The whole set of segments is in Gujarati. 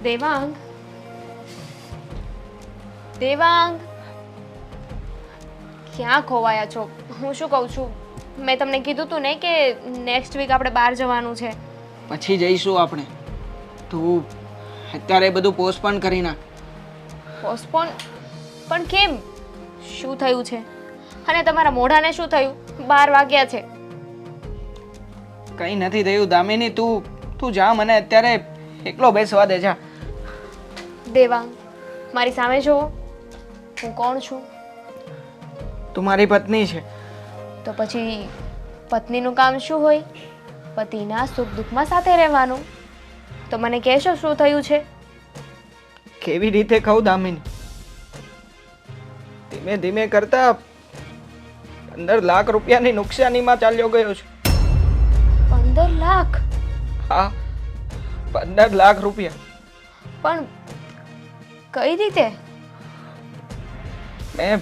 દેવાંગ, દેવાંગ, ક્યાં ખોવાયા છો? હું શું કહું છું, મેં તમને કીધું તું ને કે નેક્સ્ટ વીક આપણે બહાર જવાનું છે. પછી જઈશું આપણે. તું અત્યારે બધું પોસ્ટપોન કરી નાખ. પોસ્ટપોન? પણ કેમ? શું થયું છે? અને તમારા મોઢાને શું થયું? 12 વાગ્યા છે. કંઈ નથી થયું દામિની. તું જા, મને અત્યારે એકલો બેસવા દે. જા. દેવાંગ, મારી સામે જુઓ. હું કોણ છું? તું મારી પત્ની છે. તો પછી પત્નીનું કામ શું હોય? પતિના સુખ દુઃખમાં સાથે રહેવાનું. તો મને કહેશો શું થયું છે? કેવી રીતે કહું દામિની? ધીમે ધીમે કરતા 15 લાખ રૂપિયાની નુકસાનીમાં ચાલ્યો ગયો છું. 15 લાખ? હા, 15 લાખ રૂપિયા. પણ કઈ રીતે? મેં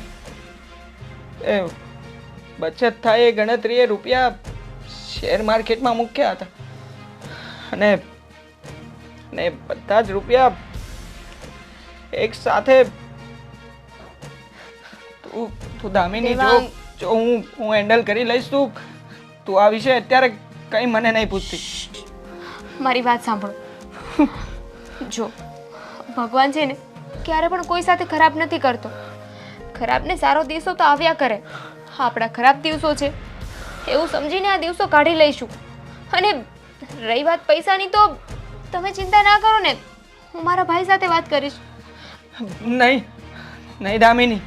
બચત થાય એ ગણતરીએ રૂપિયા શેર માર્કેટમાં મૂક્યા હતા અને બધા જ રૂપિયા એક સાથે તું દામિની જો હું હેન્ડલ કરી લઈશ. તું આ વિશે અત્યારે કંઈ મને નહીં પૂછતી. મારી વાત સાંભળો. જો ભગવાન છે ને ક્યારે પણ કોઈ સાથે ખરાબ નથી કરતો. ખરાબ ને સારો દિવસો તો આવ્યા કરે. આપણા ખરાબ દિવસો છે એવું સમજીને આ દિવસો કાઢી લઈશું. અને રહી વાત પૈસાની તો તમે ચિંતા ના કરો ને, હું મારા ભાઈ સાથે વાત કરીશ. નહીં નહીં દામિની,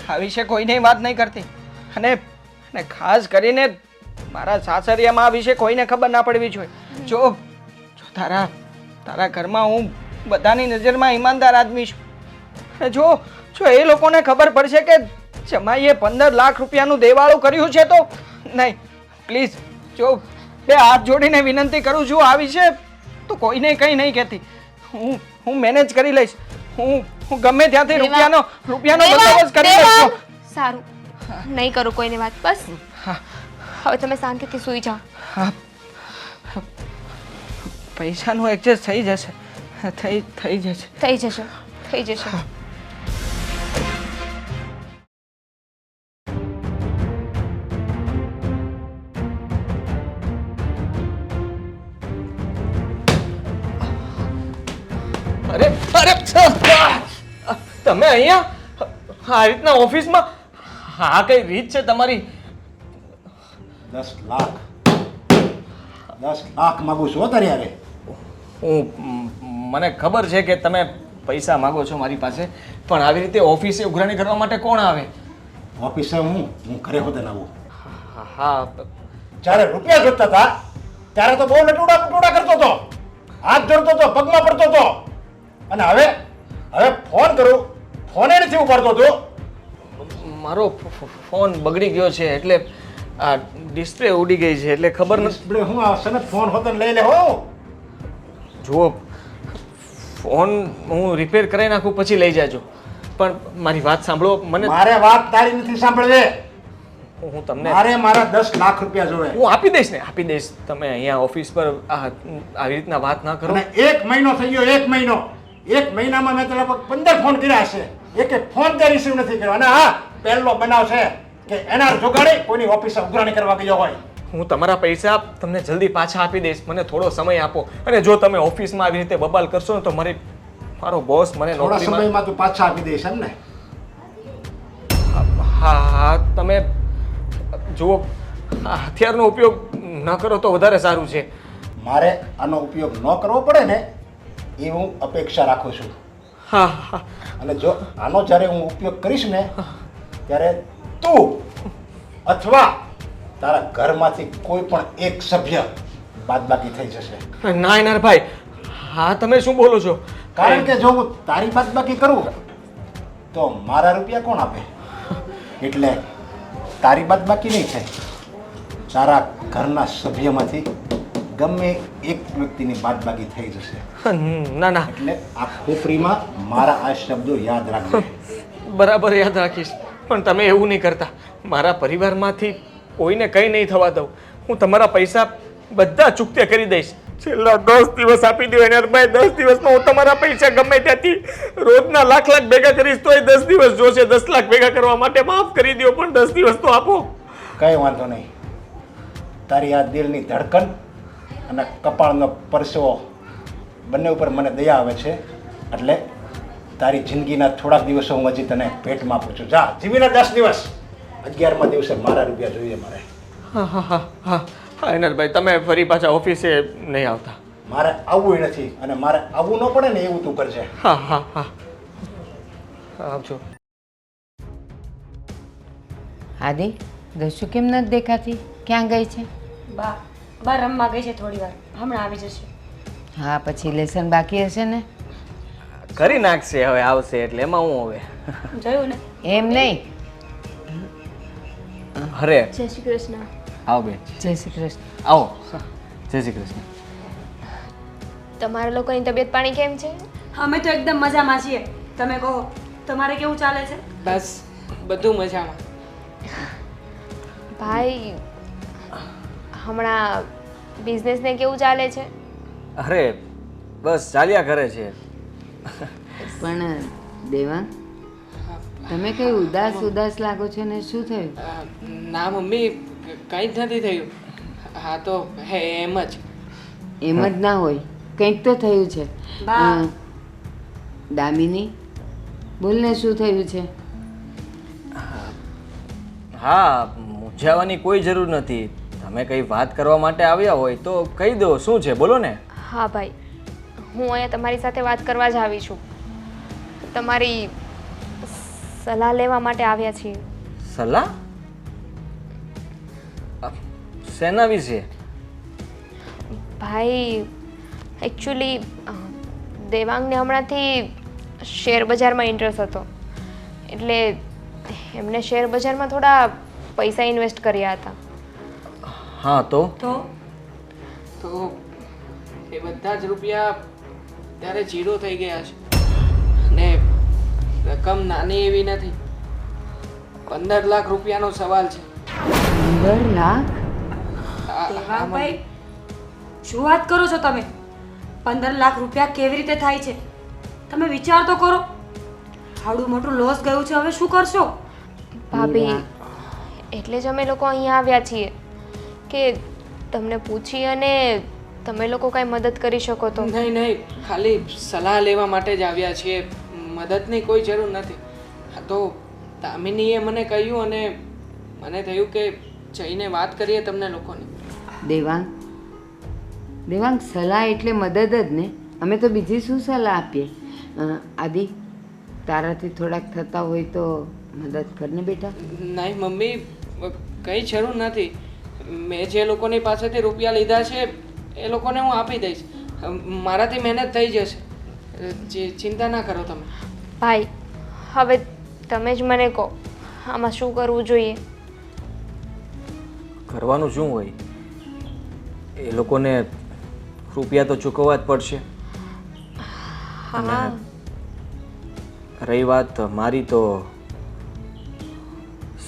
આ વિશે કોઈને વાત નહીં કરતી. અને ખાસ કરીને મારા સાસરિયામાં આ વિશે કોઈને ખબર ના પડવી જોઈએ. જો તારા ઘરમાં હું બધાની નજરમાં ઈમાનદાર આદમી છું. અને જો એ લોકોને ખબર પડશે કે જમાઈએ 15 લાખ રૂપિયાનું દેવાળું કર્યું છે તો નહીં. પ્લીઝ, જો બે હાથ જોડીને વિનંતી કરું છું, આ વિશે તો કોઈને કંઈ નહીં કહેતી. હું મેનેજ કરી લઈશ. હું ગમે ત્યાંથી રૂપિયાનો બંદોબસ્ત કરી લઈશ. સારું, નહીં કરું કોઈને વાત. બસ હવે તમે શાંતિથી સૂઈ જાઓ. હા, પૈસાનું એડજસ્ટ થઈ જશે. થઈ જશે. થઈ જશે. અરે તમે અહીંયા આ રીતના ઓફિસમાં? હા, કઈ રીત છે તમારી? 10 લાખ માંગુ છું તારે. મને ખબર છે કે તમે પૈસા માંગો છો મારી પાસે, પણ આવી રીતે ઓફિસે ઉઘરાણી કરવા માટે કોણ આવે? ઓફિસે હું ઘરે હોતે ના આવું. હા, જ્યારે રૂપિયા જોતા હતા ત્યારે તો બહુ લટુડા કરતો હતો, હાથ જોડતો હતો, પગમાં પડતો હતો. અને હવે ફોન કરું, ફોને નથી ઉપાડતો હતો. મારો ફોન બગડી ગયો છે એટલે આ ડિસ્પ્લે ઉડી ગઈ છે એટલે ખબર નથી. હું આ સનત ફોન હોતે લઈ લે હો. જુઓ, ફોન હું રિપેર કરાવી નાખું પછી લઈ જાજો. પણ મારી વાત સાંભળો. મારે વાત તારી નથી સાંભળવી. હું તમને મારા 10 લાખ રૂપિયા જોવે. હું આપી દઈશ. તમે અહીંયા ઓફિસ પર આવી રીતના વાત ના કરો. 1 મહિનો થઈ ગયો. 1 મહિનો. 1 મહિનામાં મેં તને 15 ફોન કર્યા હશે. એક ફોન તે રિસીવ નથી કર્યો. અને હા, પહેલો બનાવ છે કે એના જોગાડી કોઈની ઓફિસે ઉઘરાણી કરવા ગયો હોય. હું તમારા પૈસા તમને જલ્દી પાછા આપી દઈશ. મને થોડો સમય આપો. અને જો તમે ઓફિસમાં આવી રીતે બબાલ કરશો ને તો મારો બોસ મને થોડા સમયમાં તું પાછા આપી દઈશ એમ ને? હા, તમે જુઓ, હથિયારનો ઉપયોગ ન કરો તો વધારે સારું છે. મારે આનો ઉપયોગ ન કરવો પડે ને એ હું અપેક્ષા રાખું છું. હા. અને જો આનો જ્યારે હું ઉપયોગ કરીશ ને ત્યારે તું અથવા તારા ઘરમાંથી કોઈ પણ એક સભ્ય બાદબાકી થઈ જશે. ના ભાઈ, હા તમે શું બોલો છો? કારણ કે જો હું તારી બાદબાકી કરું તો મારા રૂપિયા કોણ આપે? એટલે તારી બાદબાકી નહીં થાય, તારા ઘરના સભ્યમાંથી ગમે એક વ્યક્તિની બાદબાકી થઈ જશે. ના. એટલે આ ખોપરીમાં મારા આ શબ્દો યાદ રાખજો. બરાબર યાદ રાખીશ. પણ તમે એવું નહીં કરતા. મારા પરિવારમાંથી કોઈને કંઈ નહીં થવા દઉં. હું તમારા પૈસા બધા ચૂકતે કરી દઈશ. છેલ્લા 10 દિવસ આપી દો એને ભાઈ. 10 દિવસમાં હું તમારા પૈસા ગમે ત્યાંથી રોજના લાખ ભેગા કરીશ તોય 10 દિવસ જોશે. 10 લાખ ભેગા કરવા માટે માફ કરી દો, પણ 10 દિવસ તો આપો. કંઈ વાંધો નહીં. તારી આ દિલની ધડકન અને કપાળનો પરસેવો બંને ઉપર મને દયા આવે છે, એટલે તારી જિંદગીના થોડાક દિવસો હું હજી તને ભેટમાં આપું છું. જા જીવીને 10 દિવસ, 11મા દિવસે મારા રૂપિયા જોઈએ મારે. હા હા હા હા હા એનલભાઈ, તમે ફરી પાછા ઓફિસે નહીં આવતા? મારે આવવું નથી, અને મારે આવવું ન પડે ને એવું તું કરજે. હા હા હા આવજો. આદિ, દસ્યુ કેમ નથી દેખાતી? ક્યાં ગઈ છે? બા બા રમવા ગઈ છે, થોડી વાર હમણાં આવી જશે. હા, પછી લેસન બાકી હશે ને? કરી નાખશે, હવે આવશે એટલે એમાં હું હવે. જોયું ને? એમ નહીં. અરે જય શ્રી કૃષ્ણ. આવો બેન. જય શ્રી કૃષ્ણ. આવો. જય શ્રી કૃષ્ણ. તમારા લોકોની તબિયત પાણી કેમ છે? અમે તો એકદમ મજામાં છીએ. તમે કહો, તમારે કેવું ચાલે છે? બસ બધું મજામાં. ભાઈ, હમણાં બિઝનેસને કેવું ચાલે છે? અરે બસ ચાલ્યા કરે છે. પણ દેવાંગ, તમે કઈ ઉદાસ ઉદાસ લાગો છો ને? શું થયું? ના મમ્મી, કંઈ જ નથી થયું. હા તો હે એમ જ. એમ જ ના હોય, કંઈક તો થયું છે. બા. દામિની, બોલને શું થયું છે? હા, મૂંઝાવાની કોઈ જરૂર નથી. તમે કંઈ વાત કરવા માટે આવ્યા હોય તો કહી દો, શું છે બોલો ને. હા ભાઈ, હું અહીંયા તમારી સાથે વાત કરવા જ આવી છું. તમારી સલાહ લેવા માટે આવ્યા છીએ. સલાહ? શેના વિશે? ભાઈ, એકચ્યુઅલી દેવાંગને હમણાંથી શેર બજારમાં ઇન્ટરેસ્ટ હતો, એટલે એમને શેર બજારમાં થોડા પૈસા ઇન્વેસ્ટ કર્યા હતા. હા તો તો એ બધા જ રૂપિયા ત્યારે જીરો થઈ ગયા છે. અને રકમ નાની એવી નથી. 15 લાખ રૂપિયાનો સવાલ છે. 15 લાખ? દેવાંગભાઈ, શું વાત કરો છો તમે? 15 લાખ રૂપિયા કેવી રીતે થાય છે? તમે વિચાર તો કરો. આવડું મોટું લોસ ગયું છે, હવે શું કરશો? ભાભી, એટલે જ અમે લોકો અહીંયા આવ્યા છીએ કે તમને પૂછી અને તમે લોકો કાંઈ મદદ કરી શકો તો. નહીં નહીં, ખાલી સલાહ લેવા માટે જ આવ્યા છીએ. મદદની કોઈ જરૂર નથી. હા તો દામિનીએ મને કહ્યું અને મને થયું કે જઈને વાત કરીએ તમને લોકોને. દેવાંગ, દેવાંગ, સલાહ એટલે મદદ જ ને. અમે તો બીજી શું સલાહ આપીએ? આદિ, તારાથી થોડાક થતા હોય તો મદદ કરને બેટા. નહીં મમ્મી, કંઈ જરૂર નથી. મેં જે લોકોની પાસેથી રૂપિયા લીધા છે એ લોકોને હું આપી દઈશ. મારાથી મહેનત થઈ જશે. ચિંતા ના કરો તમે. ભાઈ, હવે તમે જ મને કહો, આમાં શું કરવું જોઈએ? કરવાનું શું હોય? એ લોકોને રૂપિયા તો ચૂકવવા જ પડશે. હા, રહી વાત મારી તો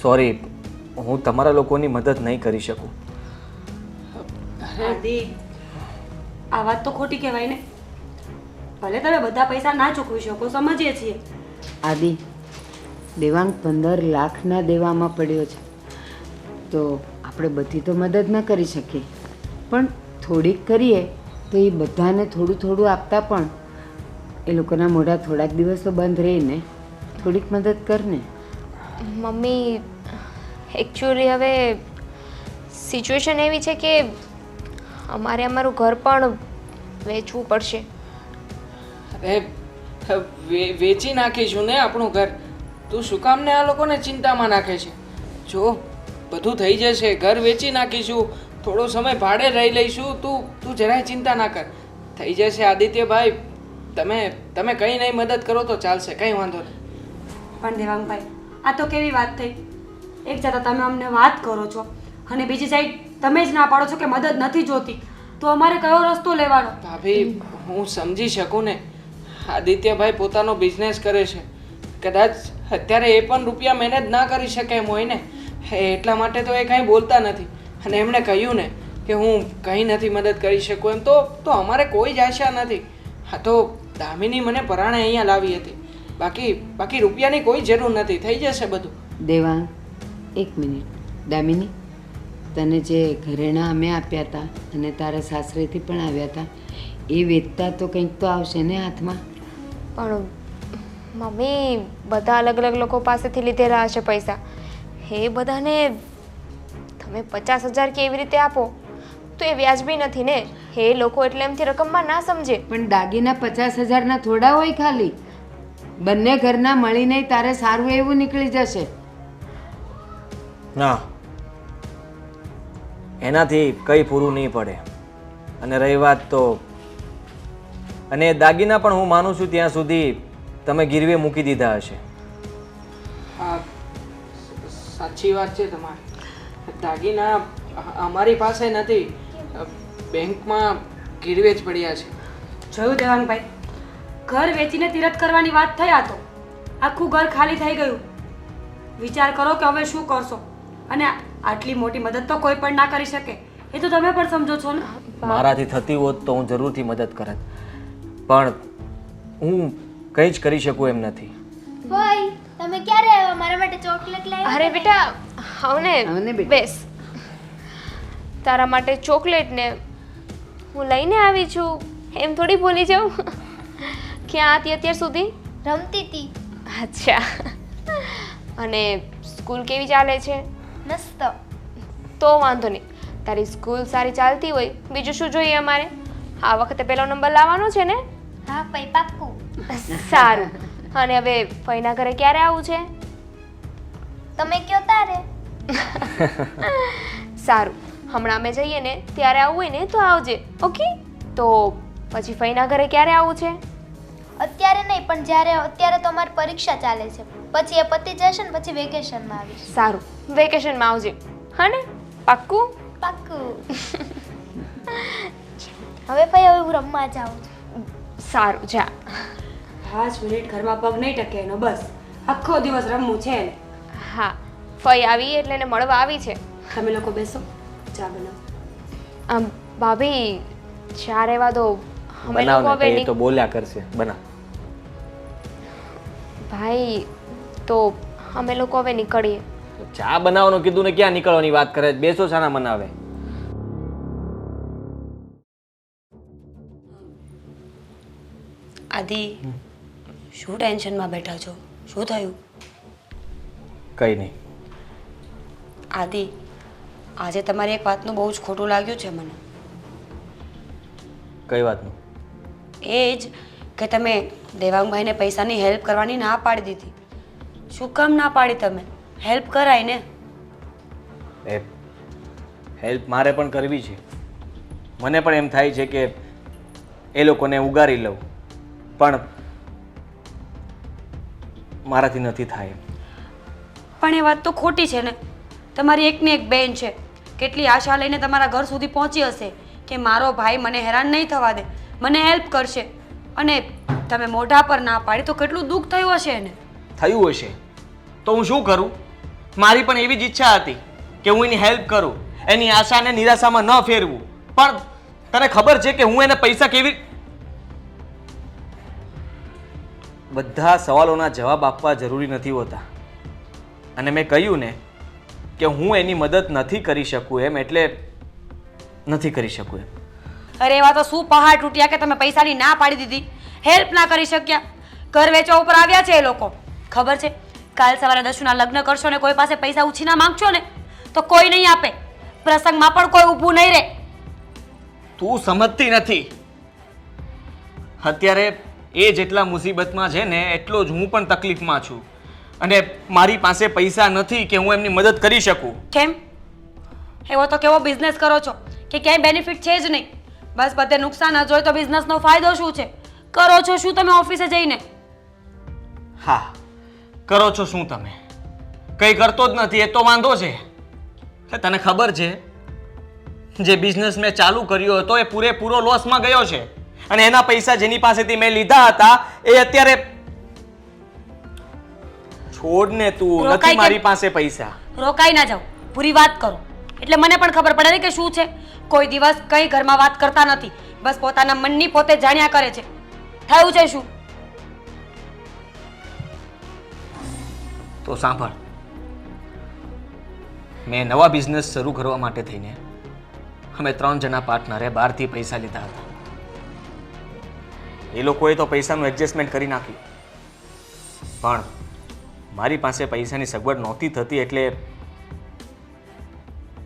સોરી, હું તમારા લોકોની મદદ નહીં કરી શકું. આદિ, આ વાત તો ખોટી કહેવાય ને. ભલે તમે બધા પૈસા ના ચૂકવી શકો, સમજીએ છીએ. આદિ, દેવાંગ 15 લાખના દેવામાં પડ્યો છે, તો આપણે બધી તો મદદ ન કરી શકીએ, પણ થોડીક કરીએ તો એ બધાને થોડું થોડું આપતા પણ એ લોકોના મોઢા થોડાક દિવસ તો બંધ રહીને થોડીક મદદ કરને. મમ્મી, એકચ્યુઅલી હવે સિચ્યુએશન એવી છે કે અમારે અમારું ઘર પણ વેચવું પડશે. અરે વેચી નાખીશું ને આપણું ઘર. તું શું કામ ને આ લોકોને ચિંતામાં નાખે છે? જો બધું થઈ જશે, ઘર વેચી નાખીશું, થોડો સમય ભાડે રહી લઈશું. તું જરાય ચિંતા ના કર, થઈ જશે. આદિત્યભાઈ, તમે કંઈ નહીં મદદ કરો તો ચાલશે, કંઈ વાંધો નહીં. પણ દેવાંગભાઈ, આ તો કેવી વાત થઈ? એક જતા તમે અમને વાત કરો છો અને બીજી સાઈડ તમે જ ના પાડો છો કે મદદ નથી જોતી, તો અમારે કયો રસ્તો લેવાનો? ભાભી, હું સમજી શકું ને. આદિત્યભાઈ પોતાનો બિઝનેસ કરે છે, કદાચ અત્યારે એ પણ રૂપિયા મેનેજ ના કરી શકે એમ હોય ને, એટલા માટે તો એ કાંઈ બોલતા નથી. અને એમણે કહ્યું ને કે હું કંઈ નથી મદદ કરી શકું એમ તો અમારે કોઈ જ આશા નથી. હા તો દામિની મને પરાણે અહીંયા લાવી હતી, બાકી રૂપિયાની કોઈ જરૂર નથી, થઈ જશે બધું. દેવાંગ, એક મિનિટ. દામિની, તને જે ઘરેણાં અમે આપ્યા હતા અને તારા સાસરેથી પણ આવ્યા હતા એ વેચતા તો કંઈક તો આવશે ને હાથમાં? પણ મમ્મી, બધા અલગ અલગ લોકો પાસેથી લીધેલા હશે પૈસા. એ બધાને તમે 50,000 કે એવી રીતે આપો તો એ વ્યાજબી નથી ને. એ લોકો એટલે એમથી રકમમાં ના સમજે. પણ દાગીના 50,000ના થોડા હોય ખાલી. બંને ઘરના મળીને તારે સારું એવું નીકળી જશે. ના, એનાથી કંઈ પૂરું નહીં પડે. અને રહી વાત તો અને દાગીના પણ હું માનું છું ત્યાં સુધી તમે ગીરવે મૂકી દીધા હશે. હા, સાચી વાત છે તમારી. દાગીના અમારી પાસે નથી, બેંકમાં ગીરવે જ પડ્યા છે. જોયું દેવાંગભાઈ, ઘર વેચીને તીરથ કરવાની વાત થઈ આ તો આખું ઘર ખાલી થઈ ગયું. વિચાર કરો કે હવે શું કરશો. અને આટલી મોટી મદદ તો કોઈ પણ ના કરી શકે, એ તો તમે પણ સમજો છો ને. મારાથી થતી હોત તો હું જરૂરથી મદદ કરત, પણ હું કંઈ જ કરી શકું એમ નથી. ભાઈ, તમે ક્યારે આવ્યા? મારા માટે ચોકલેટ લાવ્યા? અરે બેટા, આવને આવને બેટા. બેસ. તારા માટે ચોકલેટ ને હું લઈને આવી છું એમ થોડી ભૂલી જાઉં. ક્યાં હતી અત્યાર સુધી? રમતી હતી. અચ્છા. અને સ્કૂલ કેવી ચાલે છે? મસ્ત. તો વાંધો નહીં, તારી સ્કૂલ સારી ચાલતી હોય બીજું શું જોઈએ અમારે? આ વખતે પહેલો નંબર લાવવાનો છે ને? હા ભાઈ, પાક્કું. સારું. અને હવે ફઈના ઘરે ક્યારે આવવું છે? તમે કયો તારે. સારું, હમણાં અમે જઈએ ને ત્યારે આવવું હોય ને તો આવજે. ઓકે? તો પછી ફઈના ઘરે ક્યારે આવવું છે? અત્યારે નહીં, પણ અત્યારે તો અમારી પરીક્ષા ચાલે છે. પછી એ પતી જશે ને પછી વેકેશનમાં આવીશ. સારું, વેકેશનમાં આવજે. હા ને? પાક્કું? પાક્કું. હવે ભાઈ, હવે હું રમવા જાઉં છું. સારું, જા. 5 મિનિટ ઘરમાં પગ નહીં ટકે એનો, બસ આખો દિવસ રમવું છે એને. હા, ફઈ આવી એટલે એને મળવા આવી છે. તમે લોકો બેસો, ચા બનાવો. ભાભી, ચા રહેવા દો. અમે લોકો બનાવ હવે ને, તો બોલ્યા કરશે. બનાવ. ભાઈ, તો અમે લોકો હવે નીકળીએ. ચા બનાવવાનું કીધું ને ક્યાં નીકળવાની વાત કરે? બેસો, શાના મનાવે? આદિ, શું ટેન્શનમાં બેઠા છો? શું થયું? કંઈ નહીં. આદિ, આજે તમારી એક વાતનું બહુ જ ખોટું લાગ્યું છે મને. કઈ વાતનું? એ જ કે તમે દેવાંગભાઈને પૈસાની હેલ્પ કરવાની ના પાડી દીધી. શું કામ ના પાડી તમે? હેલ્પ કરાય ને. એ હેલ્પ મારે પણ કરવી છે. મને પણ એમ થાય છે કે એ લોકોને ઉગારી લઉં, પણ મારાથી નથી થાય. પણ એ વાત તો ખોટી છે ને. તમારી એકની એક બેન છે, કેટલી આશા લઈને તમારા ઘર સુધી પહોંચી હશે કે મારો ભાઈ મને હેરાન નહીં થવા દે, મને હેલ્પ કરશે, અને તમે મોઢા પર ના પાડી તો કેટલું દુઃખ થયું હશે એને. થયું હશે તો હું શું કરું? મારી પણ એવી જ ઈચ્છા હતી કે હું એની હેલ્પ કરું, એની આશાને નિરાશામાં ન ફેરવું. પણ તને ખબર છે કે હું એને પૈસા કેવી... બધા સવાલોના જવાબ આપવા જરૂરી નથી હોતા. અને મેં કહ્યું ને કે હું એની મદદ નથી કરી શકું એમ, એટલે નથી કરી શકું એમ. અરે એવા તો શું પહાડ તૂટ્યા કે તમે પૈસાની ના પાડી દીધી, હેલ્પ ના કરી શક્યા. ઘર વેચવા ઉપર આવ્યા છે એ લોકો. ખબર છે, કાલ સવારે દશુના લગ્ન કરશો ને કોઈ પાસે પૈસા ઉછીના માંગશો ને તો કોઈ નહીં આપે. પ્રસંગમાં પણ કોઈ ઊભું નહીં રહે. તું સમજતી નથી. અત્યારે એ જેટલા મુસીબતમાં છે ને એટલો જ હું પણ તકલીફમાં છું, અને મારી પાસે પૈસા નથી કે હું એમની મદદ કરી શકું. કેમ? એવો તો કેવો બિઝનેસ કરો છો કે ક્યાંય બેનિફિટ છે જ નહીં. બસ બધે નુકસાન જ હોય તો બિઝનેસનો ફાયદો શું છે? કરો છો શું તમે ઓફિસે જઈને? હા, કરો છો શું તમે? કંઈ કરતો જ નથી, એ તો વાંધો છે. તને ખબર છે, જે બિઝનેસ મેં ચાલુ કર્યો હતો એ પૂરેપૂરો લોસમાં ગયો છે, અને એના પૈસા જેની પાસેથી મેં લીધા હતા એ અત્યારે... છોડ ને તું, નથી મારી પાસે પૈસા. રોકાઈ ના જાઓ, પૂરી વાત કરો. એટલે મને પણ ખબર પડે ને કે શું છે. કોઈ દિવસ કઈ ઘરમાં વાત કરતા નથી, બસ પોતાના મનની પોતે જાણ્યા કરે છે. થયું છે શું? તો સાંભળ, મેં નવા બિઝનેસ શરૂ કરવા માટે થઈને અમે 3 જણા પાર્ટનરે બહારથી પૈસા લીધા હતા. એ લોકોએ તો પૈસાનું એડજસ્ટમેન્ટ કરી નાખ્યું, પણ મારી પાસે પૈસાની સગવડ નહોતી થતી, એટલે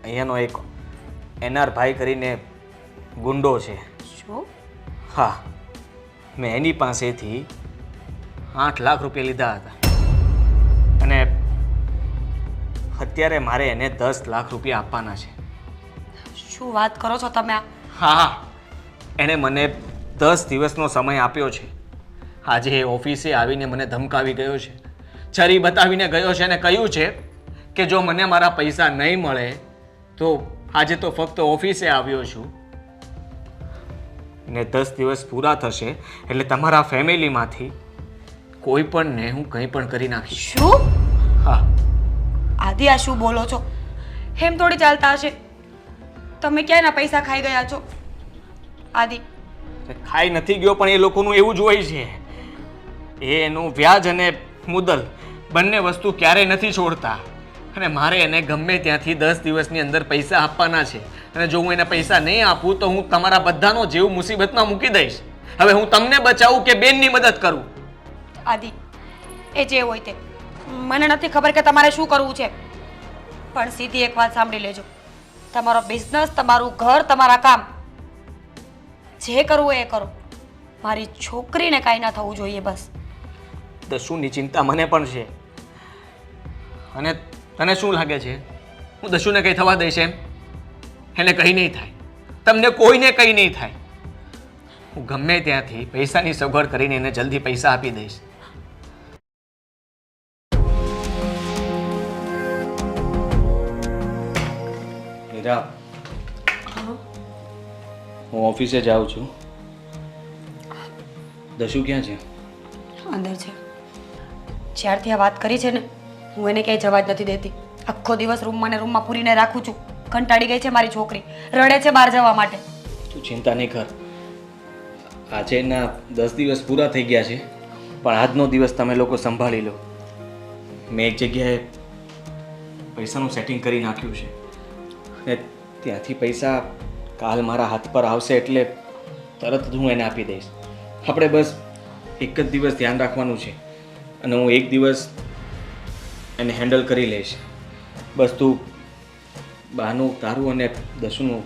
અહીંયાનો એક એનઆર ભાઈ કરીને ગુંડો છે. શું? હા, મેં એની પાસેથી 8 લાખ રૂપિયા લીધા હતા અને અત્યારે મારે એને 10 લાખ રૂપિયા આપવાના છે. શું વાત કરો છો તમે? હા હા, એણે મને 10 દિવસનો સમય આપ્યો છે. આજે એ ઓફિસે આવીને મને ધમકાવી ગયો છે, છરી બતાવીને ગયો છે અને કહ્યું છે કે જો મને મારા પૈસા નહીં મળે તો આજે તો ફક્ત ઓફિસે આવ્યો છું ને 10 દિવસ પૂરા થશે એટલે તમારા ફેમિલીમાંથી કોઈ પણને હું કંઈ પણ કરી નાખીશ. શું? હા. આદિ, આ શું બોલો છો? એમ થોડી ચાલતા હશે. તમે ક્યાંના પૈસા ખાઈ ગયા છો? આદિ, ખાઈ નથી ગયો, પણ એ લોકોનું એવું જ હોય છે. એનું વ્યાજ અને મુદ્દલ બંને વસ્તુ ક્યારેય નથી છોડતા અને મારે એને ગમે ત્યાંથી 10 દિવસની અંદર પૈસા આપવાના છે અને જો હું એને પૈસા નહીં આપું તો હું તમારા બધાનો જીવ મુસીબતમાં મૂકી દઈશ. હવે હું તમને બચાવું કે બેનની મદદ કરું? આદિ, એ જે હોય તે, મને નથી ખબર કે તમારે શું કરવું છે, પણ સીધી એક વાત સાંભળી લેજો. તમારો બિઝનેસ, તમારું ઘર, તમારા કામ, જે કરવું એ કરો, મારી છોકરીને કાંઈ ના થવું જોઈએ. બસ. દશુની ચિંતા મને પણ છે. અને તને શું લાગે છે હું દશુને કંઈ થવા દઈશ એમ? એને કંઈ નહીં થાય, તમને કોઈને કંઈ નહીં થાય. હું ગમે ત્યાંથી પૈસાની સગવડ કરીને એને જલ્દી પૈસા આપી દઈશ. મીરા, હું ઓફિસે જાઉં છું. દશુ ક્યાં છે? અંદર છે. જ્યારથી આ વાત કરી છે ને, હું એને ક્યાંય જવા જ નથી દેતી. આખો દિવસ રૂમમાં ને રૂમમાં પૂરીને રાખું છું. કંટાળી ગઈ છે મારી છોકરી, રડે છે બહાર જવા માટે. તું ચિંતા નહીં કર. આજે એના 10 દિવસ પૂરા થઈ ગયા છે, પણ આજનો દિવસ તમે લોકો સંભાળી લો. મેં એક જગ્યાએ પૈસાનું સેટિંગ કરી નાખ્યું છે અને ત્યાંથી પૈસા કાલ મારા હાથ પર આવશે એટલે તરત જ હું એને આપી દઈશ. આપણે બસ એક જ દિવસ ધ્યાન રાખવાનું છે અને હું એક દિવસ એને હેન્ડલ કરી લઈશ. બસ તું બાનું, તારું અને દશુનું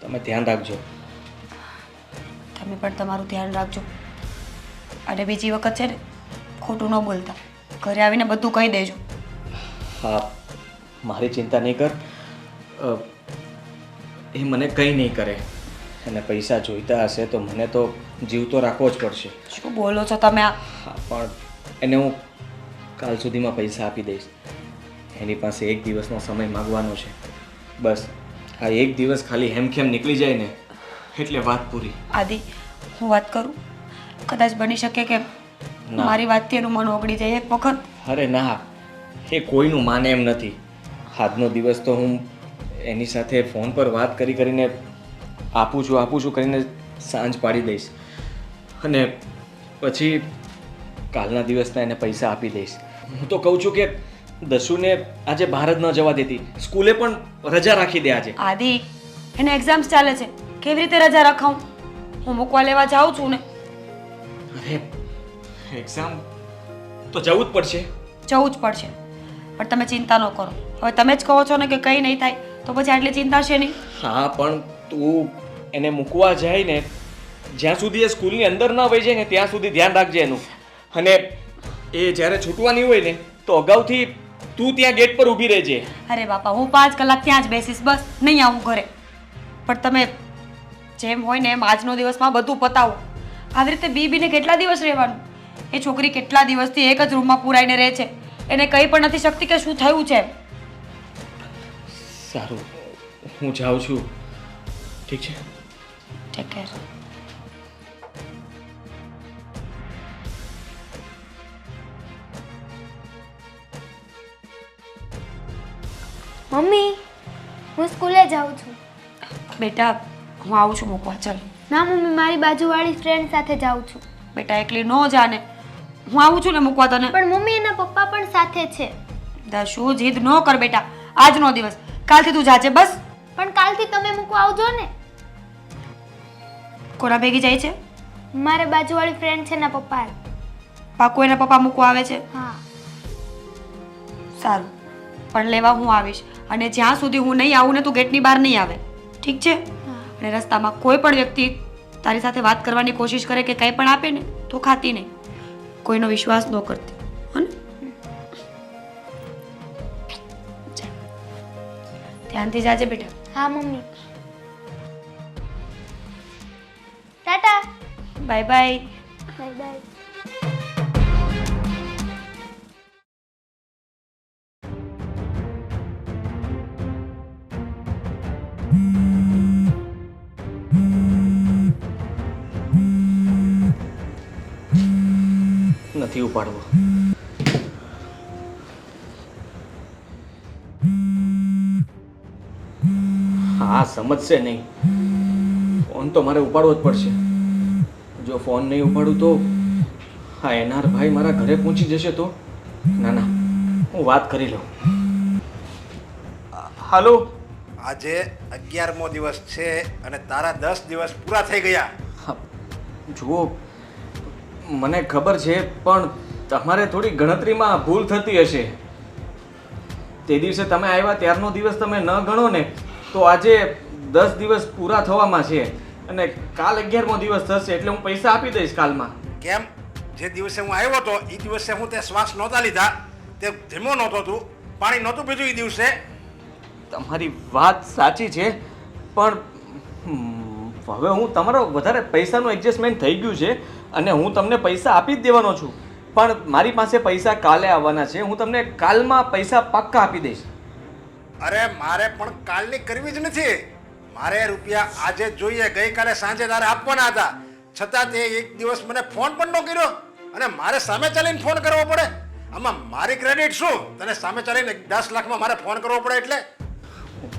તમે ધ્યાન રાખજો. તમે પણ તમારું ધ્યાન રાખજો અને બીજી વખત છે ને ખોટું ન બોલતા, ઘરે આવીને બધું કહી દેજો. હા, મારી ચિંતા નહીં કર. એ મને કંઈ નહીં કરે અને પૈસા જોઈતા હશે તો મને તો જીવતો રાખવો જ પડશે. શું બોલો છો તમે? હા, પણ એને હું કાલ સુધીમાં પૈસા આપી દઈશ. એની પાસે એક દિવસનો સમય માગવાનો છે. બસ આ એક દિવસ ખાલી હેમખેમ નીકળી જાય ને એટલે વાત પૂરી. આદિ, હું વાત કરું? કદાચ બની શકે કે ના. મારી વાતથી એનું મન ઓગળી જાય એક વખત. અરે ના, એ કોઈનું માને એમ નથી. આજનો દિવસ તો હું એની સાથે ફોન પર વાત કરીને આપું છું કરીને સાંજ પાડી દઈશ અને પછી કાલના દિવસના એને પૈસા આપી દઈશ. હું તો કહું છું કે દશુને આજે બહાર જ ન જવા દેતી, સ્કૂલે પણ રજા રાખી દે આજે. આદિ, એને એક્ઝામ્સ ચાલે છે, કેવી રીતે રજા રખાવું? હું મૂકવા લેવા જાઉં છું ને. અરે એક્ઝામ તો જવું જ પડશે. જવું જ પડશે, પણ તમે ચિંતા ન કરો. હવે તમે જ કહો છો ને કે કંઈ નહીં થાય, તો પછી આટલી ચિંતા છે નહીં. હા, પણ તું એને મૂકવા જાય ને જ્યાં સુધી એ સ્કૂલની અંદર ન વહી જાય ને ત્યાં સુધી ધ્યાન રાખજે એનું. અને એ જ્યારે છૂટવાની હોય ને તો અગાઉથી તું ત્યાં ગેટ પર ઊભી રહેજે. અરે બાપા, હું 5 કલાક ત્યાં જ બેસીશ, બસ નહીં આવું ઘરે. પણ તમે જેમ હોય ને એમ આજનો દિવસમાં બધું પતાવો. આવી રીતે બીબીને કેટલા દિવસ રહેવાનું? એ છોકરી કેટલા દિવસથી એક જ રૂમમાં પૂરાઈને રહે છે, એને કંઈ પણ નથી શકતી કે શું થયું છે. સારું, હું જાઉં છું. ઠીક છે? Take care. મમ્મી, હું સ્કૂલે જાઉં છું. બેટા હું આવું છું મૂકવા, ચાલ. ના મમ્મી, મારી બાજુવાળી ફ્રેન્ડ સાથે જાઉં છું. બેટા એકલી ન જાને, હું આવું છું ને મૂકવા તને. પણ મમ્મી એના પપ્પા પણ સાથે છે. શું જીદ ન કર બેટા, આજનો દિવસ, કાલથી તું જાજે બસ. પણ કાલથી તમે મૂકવા આવજો ને. કોના ભેગી જાય છે? મારે બાજુવાળી ફ્રેન્ડ છે એના પપ્પા. પાકુ એના પપ્પા મૂકવા આવે છે? હા. સારું, પણ લેવા હું આવીશ, અને જ્યાં સુધી હું નહીં આવું ને તું ગેટની બહાર નહીં આવે, ઠીક છે? અને રસ્તામાં કોઈ પણ વ્યક્તિ તારી સાથે વાત કરવાની કોશિશ કરે કે કંઈ પણ આપે ને તો ખાતી નહીં, કોઈનો વિશ્વાસ ન કરતી, હો ને? ધ્યાનથી જાજે બેટા. હા mummy. Tata. Bye bye. Bye bye. નથી ઉપાડવો. હા, સમજશે નહીં. ફોન તો મારે ઉપાડવો જ પડશે. જો ફોન નહીં ઉપાડું તો હા એનઆર ભાઈ મારા ઘરે પહોંચી જશે તો. ના ના, હું વાત કરી લઉં. હાલો. આજે 11મો દિવસ છે અને તારા 10 દિવસ પૂરા થઈ ગયા. જુઓ, મને ખબર છે, પણ તમારે થોડી ગણતરીમાં ભૂલ થતી હશે. તે દિવસે તમે આવ્યા ત્યારનો દિવસ તમે ન ગણો ને તો આજે 10 દિવસ પૂરા થવામાં છે અને કાલ 11મો દિવસ થશે, એટલે હું પૈસા આપી દઈશ કાલમાં. કેમ? જે દિવસે હું આવ્યો હતો એ દિવસે હું તે શ્વાસ નહોતા લીધા, તે ધીમો નહોતો તું, પાણી નહોતું પીધું એ દિવસે. તમારી વાત સાચી છે, પણ હવે હું તમારો વધારે પૈસાનું એડજસ્ટમેન્ટ થઈ ગયું છે અને હું તમને પૈસા આપી જ દેવાનો છું. પણ મારી પાસે પૈસા કાલે આવવાના છે, હું તમને કાલમાં પૈસા પાક્કા આપી દઈશ. અરે મારે પણ કાલની કરવી જ નથી, મારે રૂપિયા આજે જ જોઈએ. ગઈકાલે સાંજે તારે આપવાના હતા, છતાં તે એક દિવસ મને ફોન પણ ન કર્યો અને મારે સામે ચાલીને ફોન કરવો પડે. આમાં મારી ક્રેડિટ શું? તને સામે ચાલીને 10 લાખમાં મારે ફોન કરવો પડે એટલે?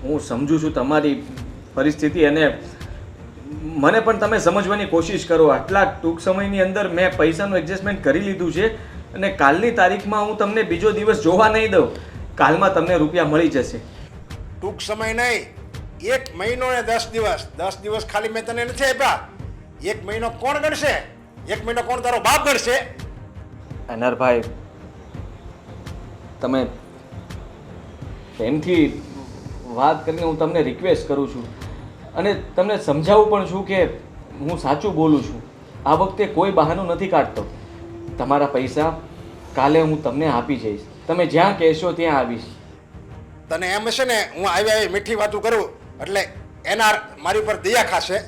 હું સમજુ છું તમારી પરિસ્થિતિ અને મને પણ તમે સમજવાની કોશિશ કરો. આટલા ટૂંક સમયની અંદર મેં પૈસાનું એડજસ્ટમેન્ટ કરી લીધું છે અને કાલની તારીખમાં હું તમને બીજો દિવસ જોવા નહીં દઉં. કાલમાં તમને રૂપિયા મળી જશે. ટૂંક સમય નહીં, 1 મહિનો ને 10 દિવસ. 10 દિવસ ખાલી મેં તને નથી આપ્યા. 1 મહિનો કોણ ગણશે? 1 મહિનો કોણ તારો બાપ ગણશે? અનરભાઈ, તમે પ્રેમથી વાત કરીને હું તમને રિક્વેસ્ટ કરું છું અને તમને સમજાવું પણ છું કે હું સાચું બોલું છું. આ વખતે કોઈ બહાનું નથી કાઢતો. તમારા પૈસા કાલે હું તમને આપી જઈશ. તમે જ્યાં કહેશો ત્યાં આવીશ. તને એમ હશે ને હું આવી મીઠી વાતો કરું એટલે એનઆર મારી ઉપર દયા ખાશે.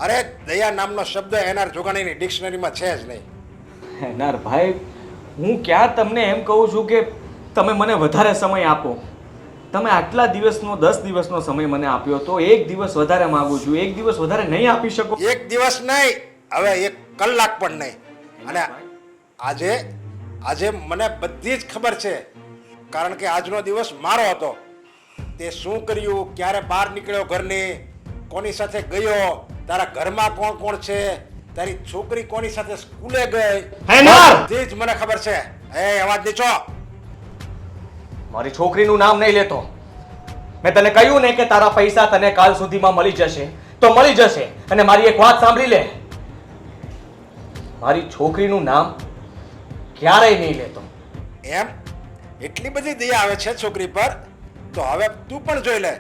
અરે દયા નામનો શબ્દ એનઆર જોગાણીની ડિક્શનરીમાં છે જ નહીં. એનઆરભાઈ, હું ક્યાં તમને એમ કહું છું કે તમે મને વધારે સમય આપો. તમે આટલા દિવસનો 10 દિવસનો સમય મને આપ્યો તો 1 દિવસ વધારે માંગુ છું. 1 દિવસ વધારે નહીં આપી શકો? 1 દિવસ નહીં, હવે 1 કલાક પણ નહીં. અને આજે મને બધી જ ખબર છે, કારણ કે આજનો દિવસ મારો હતો. તે શું કર્યું, ક્યારે બહાર નીકળ્યો ઘરની, કોની સાથે ગયો, તારા ઘરમાં કોણ કોણ છે, તારી છોકરી કોની સાથે સ્કૂલે ગઈ, બધી જ મને ખબર છે. એ અવાજ નીચો. મારી છોકરીનું નામ નહીં લેતો. મેં તને કહ્યું ને કે તારા પૈસા તને કાલ સુધીમાં મળી જશે તો મળી જશે. અને મારી એક વાત સાંભળી લે, મારી છોકરીનું નામ ક્યારેય નહીં લેતો. એમ એટલી બધી દયા આવે છે છોકરી પર, તો હવે તું પણ જોઈ લે.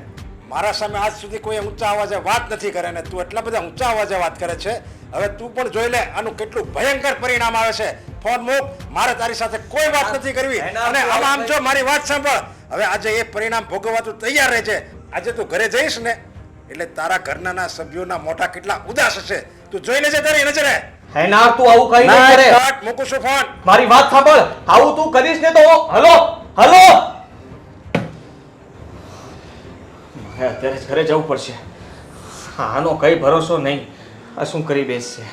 મારા સામે આજ સુધી કોઈ ઊંચા અવાજે વાત નથી કરે ને તું એટલા બધા ઊંચા અવાજે વાત કરે છે. હવે તું પણ જોઈ લે આનું કેટલું ભયંકર પરિણામ આવે છે. ફોન મૂક, મારે તારી સાથે કોઈ વાત નથી કરવી. અને આમ જો મારી વાત સાંભળ, હવે આજે એ પરિણામ ભોગવવા તું તૈયાર રહે છે. આજે તું ઘરે જઈશ ને એટલે તારા ઘરના સભ્યોના મોઢા કેટલા ઉદાસ હશે તું જોઈ લેજે તારી નજરે. હેનાર, તું આવું કઈ નહીં કરે. કટ મૂકું છું ફોન. મારી વાત સાંભળ, આવું તું કરીશ ને તો હલો હલો મારે અત્યારે જ ઘરે જવું પડશે. આનો કઈ ભરોસો નહીં. આ શું કરી બેસશે?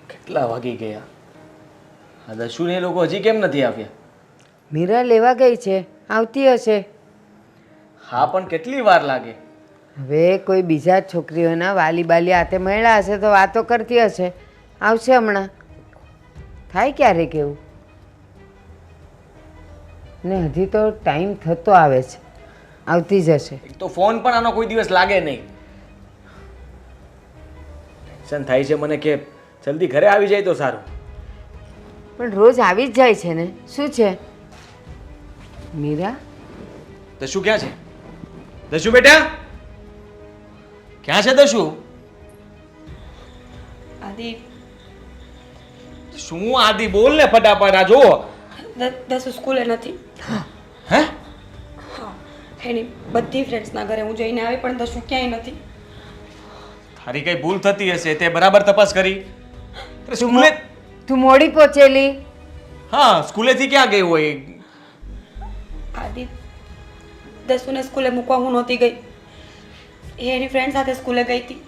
કેટલા વાગી ગયા? આ દશુને એ લોકો હજી કેમ નથી આવ્યા? મીરા લેવા ગઈ છે, આવતી હશે. હા, પણ કેટલી વાર લાગે? હવે કોઈ બીજા જ છોકરીઓના વાલી બાલી હાથે મળ્યા હશે તો વાતો કરતી હશે. આવશે હમણાં. થાય ક્યારેક એવું. ને હજી તો ટાઈમ થતો આવે છે, આવતી જ હશે. એક તો ફોન પણ આનો કોઈ દિવસ લાગે નહીં. ટેન્શન થાય છે મને કે જલ્દી ઘરે આવી જાય તો સારું. પણ રોજ આવી જ જાય છે ને, શું છે? મીરા, દશુ ક્યાં છે? દશુ બેટા, ક્યાં છે દશુ? આદિ, શું આદિ? બોલ ને ફટાફટ. આ જો દસુ સ્કૂલે નથી. હે? હા, એની બધી ફ્રેન્ડ્સના ઘરે હું જઈને આવી પણ દસુ ક્યાંય નથી. તારી કઈ ભૂલ થતી હશે. તે બરાબર તપાસ કરી? અરે સ્કૂલે તું મોડી પહોંચેલી. હા, સ્કૂલેથી ક્યાં ગઈ હોય? આદિ, દસુને સ્કૂલે મૂકવા હું નહોતી ગઈ. એ એની ફ્રેન્ડ સાથે સ્કૂલે ગઈ હતી.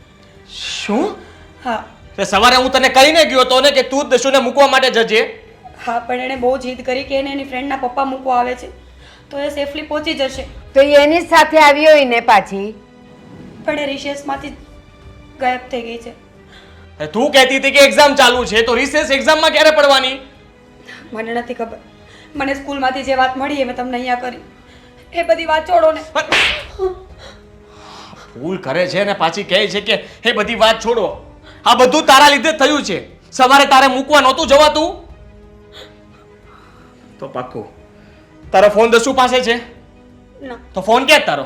શું? હા. તે સવારે હું તને કહીને ગયો તો ને કે તું દશુને મૂકવા માટે જજે. હા, પણ એણે બહુ જીદ કરી કે એને એની ફ્રેન્ડના પપ્પા મૂકવા આવે છે તો એ સેફલી પહોંચી જશે. તો એની જ સાથે આવી હોય ને પાછી. પણ એ રિસેસમાંથી ગાયબ થઈ ગઈ છે. તું કહેતી હતી કે એક્ઝામ ચાલુ છે તો રિસેસ એક્ઝામમાં ક્યારે પડવાની? મને નથી ખબર. મને સ્કૂલમાંથી જે વાત મળી એ મેં તમને અહીંયા કરી. એ બધી વાત છોડો ને. ભૂલ કરે છે ને પાછી કહે છે કે એ બધી વાત છોડો. આ બધું તારા લીધે થયું છે. સવારે તારે મૂકવા નહોતું જવાતું તો પાક્કું તારો ફોન દસુ પાસે છે? ના, તો ફોન ક્યાં તારો?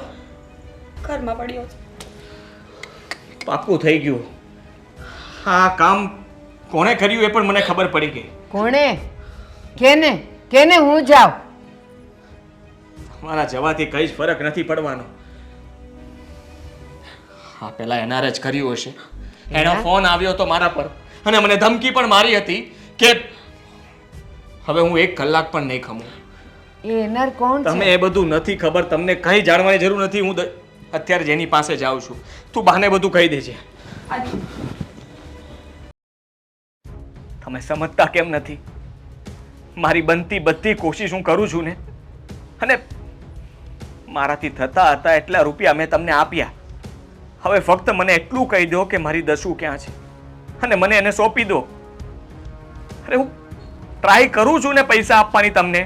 ઘરમાં પડ્યો છે. પાક્કું થઈ ગયું. આ કામ કોણે કર્યું એ પણ મને ખબર પડી ગઈ. કોણે? કેને હું જાઉં? મારા જવાથી કઈ જ ફરક નથી પડવાનો. હા, પેલા એનારે જ કર્યું હશે. એનો ફોન આવ્યો હતો મારા પર અને મને ધમકી પણ મારી હતી કે હવે હું 1 કલાક પણ નહીં ખમું. એ એનર કોણ તમે છે? એ બધું નથી ખબર. તમને કઈ જાણવાની જરૂર નથી. હું અત્યારે જેની પાસે જાઉં છું. તું બાને બધું કહી દેજે. આદિ, તમે સમજતા કેમ નથી? મારી બનતી બધી કોશિશ હું કરું છું ને, અને મારાથી થતા હતા એટલા રૂપિયા મેં તમને આપ્યા. હવે ફક્ત મને એટલું કહી દો કે મારી દશુ ક્યાં છે અને મને એને સોંપી દો. અરે હું ટ્રાય કરું છું ને પૈસા આપવાની તમને.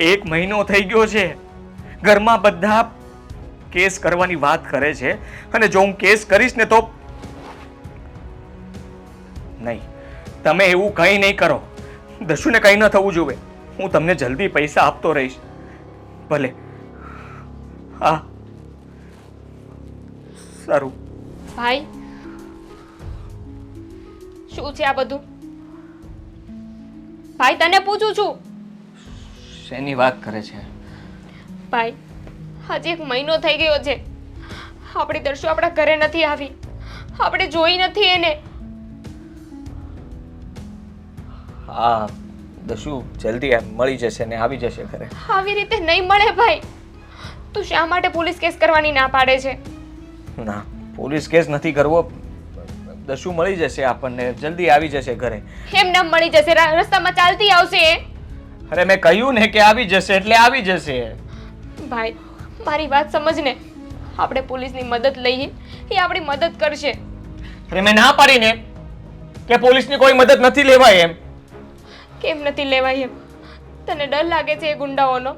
1 મહિનો થઈ ગયો છે. ઘરમાં બધા કેસ કરવાની વાત કરે છે અને જો હું કેસ કરીશ ને તો નહીં. તમે એવું કંઈ નહીં કરો. દશુને કંઈ ન થવું જોઈએ. હું તમને જલ્દી પૈસા આપતો રહીશ. ભલે. હા, સારું. ભાઈ, શું છે આ બધું? ભાઈ, તને પૂછું છું. શેની વાત કરે છે? ભાઈ, હજી 1 મહિનો થઈ ગયો છે. આપણી દર્શુ આપણા ઘરે નથી આવી. આપણે જોઈ નથી એને. હા, દશુ જલ્દી મળી જશે ને આવી જશે ઘરે. આવી રીતે નહીં મળે ભાઈ. તું શા માટે પોલીસ કેસ કરવાની ના પાડે છે? ના, પોલીસ કેસ નથી કરવો. દશુ મળી જશે આપણને. જલ્દી આવી જશે ઘરે. એમ ના મળી જશે. રસ્તામાં ચાલતી આવશે એ. અરે મેં કહ્યું ને કે આવી જશે એટલે આવી જશે. ભાઈ, મારી વાત સમજ ને. આપણે પોલીસની મદદ લઈએ, એ આપણી મદદ કરશે. અરે મેં ના પાડીને કે પોલીસની કોઈ મદદ નથી લેવાય એમ. કેમ નથી લેવાય એમ? તને ડર લાગે છે એ ગુંડાઓનો?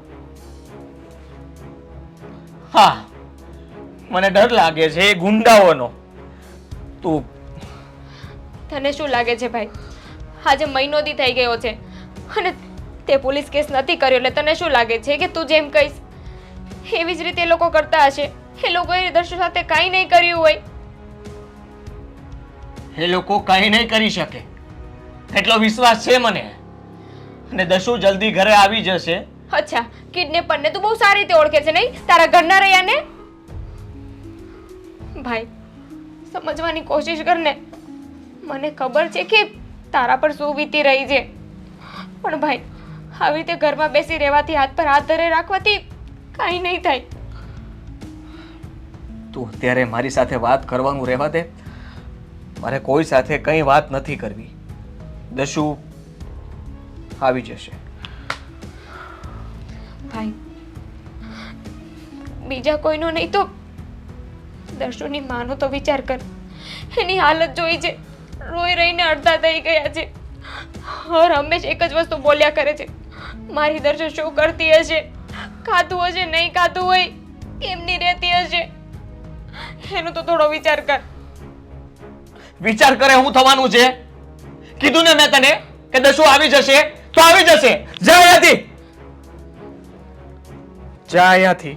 હા, મને ડર લાગે છે એ ગુંડાઓનો. તું તને શું લાગે છે ભાઈ? આજે મહિનો દી થઈ ગયો છે અને તે પોલીસ કેસ નથી કર્યો એટલે તને શું લાગે છે કે તું જેમ કહીશ એવી જ રીતે એ લોકો કરતા હશે? એ લોકોએ દર્શુ સાથે કાંઈ નહીં કર્યું હોય. એ લોકો કંઈ નહીં કરી શકે એટલો વિશ્વાસ છે મને. અને દશુ જલ્દી ઘરે આવી જશે. અચ્છા, કિડનેપરને તું બહુ સારી રીતે ઓળખે છે નહીં? તારા ઘરના રહ્યા ને? ભાઈ, સમજવાની કોશિશ કર ને. મને ખબર છે કે તારા પર શું વીતી રહી છે, પણ ભાઈ આવી રીતે ઘરમાં બેસી રહેવાથી, હાથ પર હાથ ધરે રાખવાથી કાંઈ નહીં થાય. તું અત્યારે મારી સાથે વાત કરવાનું રહેવા દે. મારે કોઈ સાથે કંઈ વાત નથી કરવી. દશુ આવી જશે. ભાઈ, બીજા કોઈનો નહીં તો દર્શુની માનો તો વિચાર કર. એની હાલત જોઈ છે, રોઈ રહીને અડધા થઈ ગયા છે. હર હંમેશ એક જ વસ્તુ બોલ્યા કરે છે, મારી દર્શન શું કરતી હશે, ખાતું હશે, નહીં ખાતું હોય, કેમની રહેતી હશે. એનું તો થોડો વિચાર કર. વિચાર કરે હું થવાનું છે? કીધું ને મેં તને કે દસુ આવી જશે તો આવી જશે. જા અહીંયાથી, જા અહીંયાથી.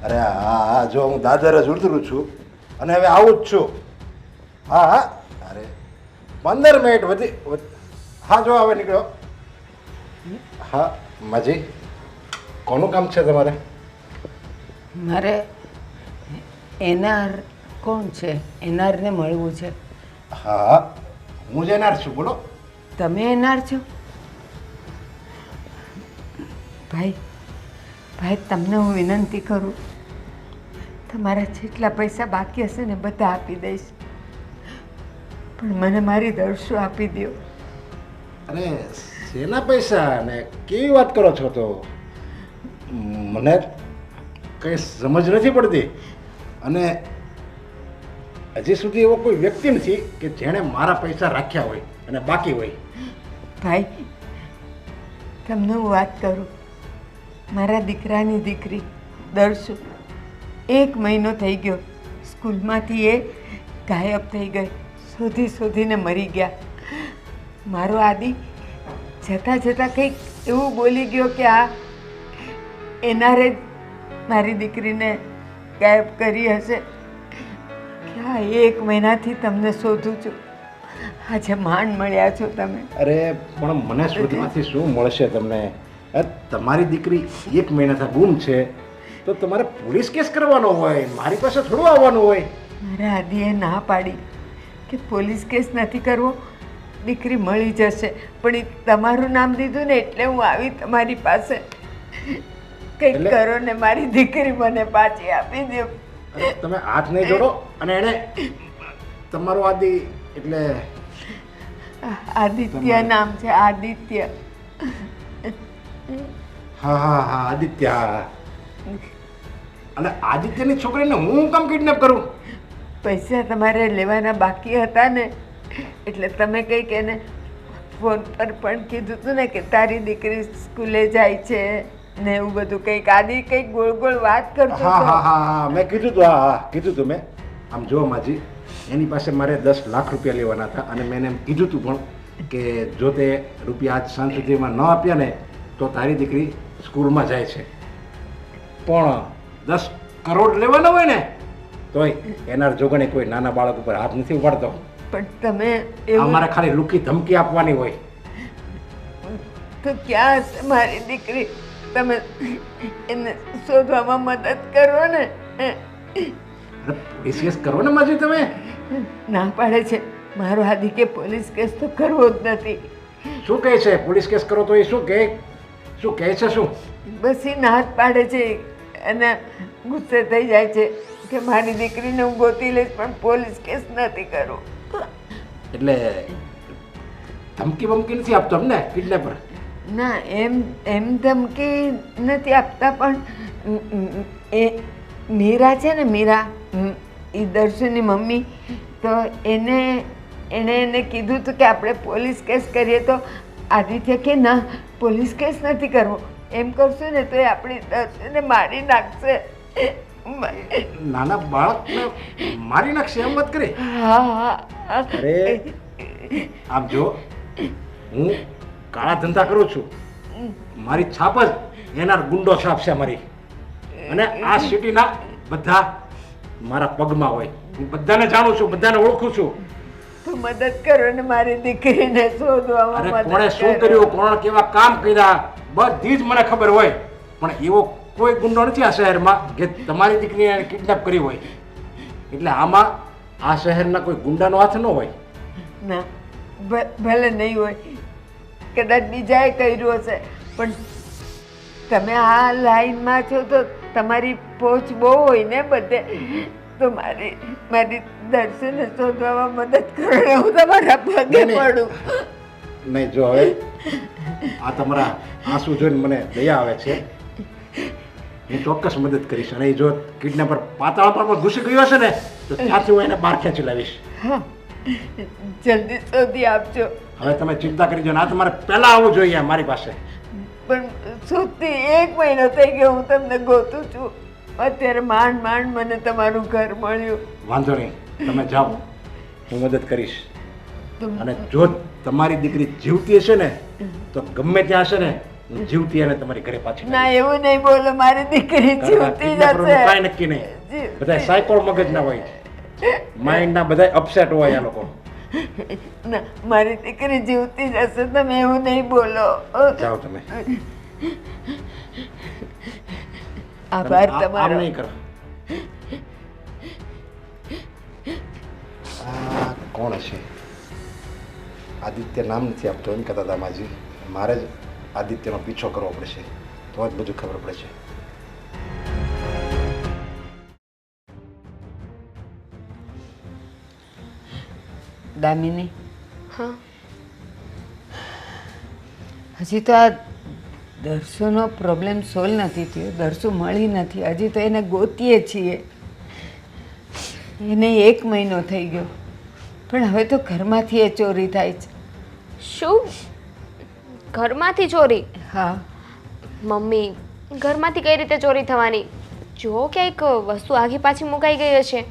અરે હા હા, જો હું દાદરે જ ઉતરું છું અને હવે આવું જ છું. હા હા, અરે 15 મિનિટ હા, જો હવે નીકળ્યો. હા માજી, કોનું કામ છે તમારે? મારે એનઆર કોણ છે? એનઆરને મળવું છે. હા, હું જ એનાર છું, બોલો. તમે એનઆર છો? ભાઈ ભાઈ, તમને હું વિનંતી કરું, તમારા જેટલા પૈસા બાકી હશે ને બધા આપી દઈશ, પણ મને મારી દર્શો આપી દો. અરે શેના પૈસા ને કેવી વાત કરો છો? તો મને કંઈ સમજ નથી પડતી. અને હજી સુધી એવો કોઈ વ્યક્તિ નથી કે જેણે મારા પૈસા રાખ્યા હોય અને બાકી હોય. ભાઈ, તમને હું વાત કરું, મારા દીકરાની દીકરી દર્શુ 1 મહિનો થઈ ગયો સ્કૂલમાંથી એ ગાયબ થઈ ગઈ. શોધી શોધીને મરી ગયા. મારો આદિ જતાં જતાં કંઈક એવું બોલી ગયો કે આ એનારે જ મારી દીકરીને ગાયબ કરી હશે. ક્યાં 1 મહિનાથી તમને શોધું છું, આજે માંડ મળ્યા છો તમે. અરે પણ મને શોધમાંથી શું મળશે તમને? તમારી દીકરી 1 મહિનાથી ગુમ છે તો તમારે પોલીસ કેસ કરવાનો હોય, મારી પાસે થોડું આવવાનું હોય. મારા આદિએ ના પાડી કે પોલીસ કેસ નથી કરવો, દીકરી મળી જશે. પણ એ તમારું નામ દીધું ને એટલે હું આવી તમારી પાસે. કંઈક કરો ને મારી દીકરી મને પાછી આપી દો. તમે હાથ નહીં જોડો. અને એને તમારું આદિ એટલે આદિત્ય નામ છે, આદિત્ય. હા હા હા, આદિત્ય. હા. અને આદિત્યની છોકરીને હું કેમ કિડનેપ કરું? પૈસા તમારે લેવાના બાકી હતા ને એટલે તમે કંઈક એને ફોન પર પણ કીધું હતું ને કે તારી દીકરી સ્કૂલે જાય છે ને એવું બધું કંઈક. આદિ કંઈક ગોળ ગોળ વાત કરતો હા હતો. હા હા હા, મેં કીધું હતું. હા હા, કીધું હતું મેં. આમ જો માજી, એની પાસે મારે 10 લાખ રૂપિયા લેવાના હતા અને મેં એને એમ કીધું હતું પણ કે જો તે રૂપિયા આજ સાંજ સુધીમાં ન આપ્યા ને તો તારી દીકરી સ્કૂલમાં જાય છે. પણ 10 કરોડ લેવાના હોય ને તોય એના જોગણે કોઈ નાના બાળક ઉપર હાથ નથી ઉપાડતો. પણ તમે એવું અમારે ખાલી લુકી ધમકી આપવાની હોય. તો ક્યાં હશે મારી દીકરી? તમે એને શોધવામાં મદદ કરો ને. અરે પોલીસ કેસ કરો ને માજી તમે. ના પાડે છે મારો આદિ કે પોલીસ કેસ તો કરવો જ નથી. શું કહે છે? પોલીસ કેસ કરો તો એ શું કહે છે? શું બસ એ ના જ પાડે છે અને ગુસ્સે થઈ જાય છે કે મારી દીકરીને હું ગોતી લઈશ પણ પોલીસ કેસ નથી કરવો. એટલે ધમકી બમકી નથી આપતો અમને કિડનેપર? ના, એમ ધમકી નથી આપતા, પણ એ મીરા છે ને, મીરા એ દર્શુની મમ્મી, તો એને કીધું હતું કે આપણે પોલીસ કેસ કરીએ તો આદિત્ય કે ના, પોલીસ કેસ નથી કરવો, એમ કરશું ને તો એ આપણી દર્શુને મારી નાખશે. નાના બાળકને મારી નાખશે એમ વાત કરી? હા હા. અરે આમ જો, હું કાળા ધંધા કરું છું, મારી છાપ જ એના ગુંડો છાપ છે મારી. અને આ સિટીના બધા મારા પગમાં હોય. હું બધાને જાણું છું, બધાને ઓળખું છું. તો મદદ કરો ને મારી દીકરીને શોધવામાં. અરે કોણે શું કર્યું, કોણ કેવા કામ કર્યા, બધી જ મને ખબર હોય. પણ એવો કોઈ ગુંડો નથી આ શહેરમાં કે તમારી દીકરીને કિડનેપ કરી હોય. એટલે આમાં આ શહેરના કોઈ ગુંડાનો હાથ ન હોય. ના, ભલે નહીં હોય, કદાચ બીજાએ કર્યું હશે, પણ તમે આ લાઈનમાં છો તો તમારી પહોંચ બહુ હોય ને બધે, તો મારી દર્શને શોધવામાં મદદ કરો ને હું તમારા પગે પડું. નહીં, જો હવે આ તમારા આંસુ જોઈને મને દયા આવે છે. હું ચોક્કસ મદદ કરીશ, અને જો કિડનેપર પાતાળ પર ઘૂસી ગયો હશે ને તો ત્યાંથી હું એને બહાર ખેંચી લાવીશ. હા, જલ્દી શોધી આપજો. હવે તમે ચિંતા કરી જો, આ તમારે પહેલા આવવું જોઈએ મારી પાસે. પણ શોધતી 1 મહિનો થઈ ગયો, હું તમને ગોતું છું. અત્યારે માંડ માંડ મને તમારું ઘર મળ્યું. વાંધો નહીં, તમે જાઓ, હું મદદ કરીશ. અને જો તમારી દીકરી જીવતી હશે ને તો ગમે ત્યાં હશે ને, હું જીવતી અને તમારી ઘરે પાછી ના, એવું નહીં બોલો, મારી દીકરી જીવતી જશે. કાંઈ નક્કી નહીં, બધા સાયકોલ મગજ ના હોય, માઇન્ડ ના બધા અપસેટ હોય આ લોકો. ના, મારી દીકરી જીવતી જશે, તમે એવું નહીં બોલો. જાઓ તમે. આભાર આમ તમારો. નહીં કરો. આ કોણ છે? આદિત્ય નામ નથી આપતો એમ કહેતા હતા માજી. મારે જ આદિત્યનો પીછો કરવો પડશે, તો જ બધું ખબર પડશે. દામિની, હા હજી તો આ દર્શુનો પ્રોબ્લેમ સોલ્વ નથી થયો. દર્શુ મળી નથી, હજી તો એને ગોતીએ છીએ. એને 1 મહિનો થઈ ગયો, પણ હવે તો ઘરમાંથી એ ચોરી થાય છે. શું? ઘરમાંથી ચોરી? હા, મમ્મી, ઘરમાંથી કઈ રીતે ચોરી થવાની? જો ક્યાંક વસ્તુ આગી પાછી મુકાઈ ગઈ હશે.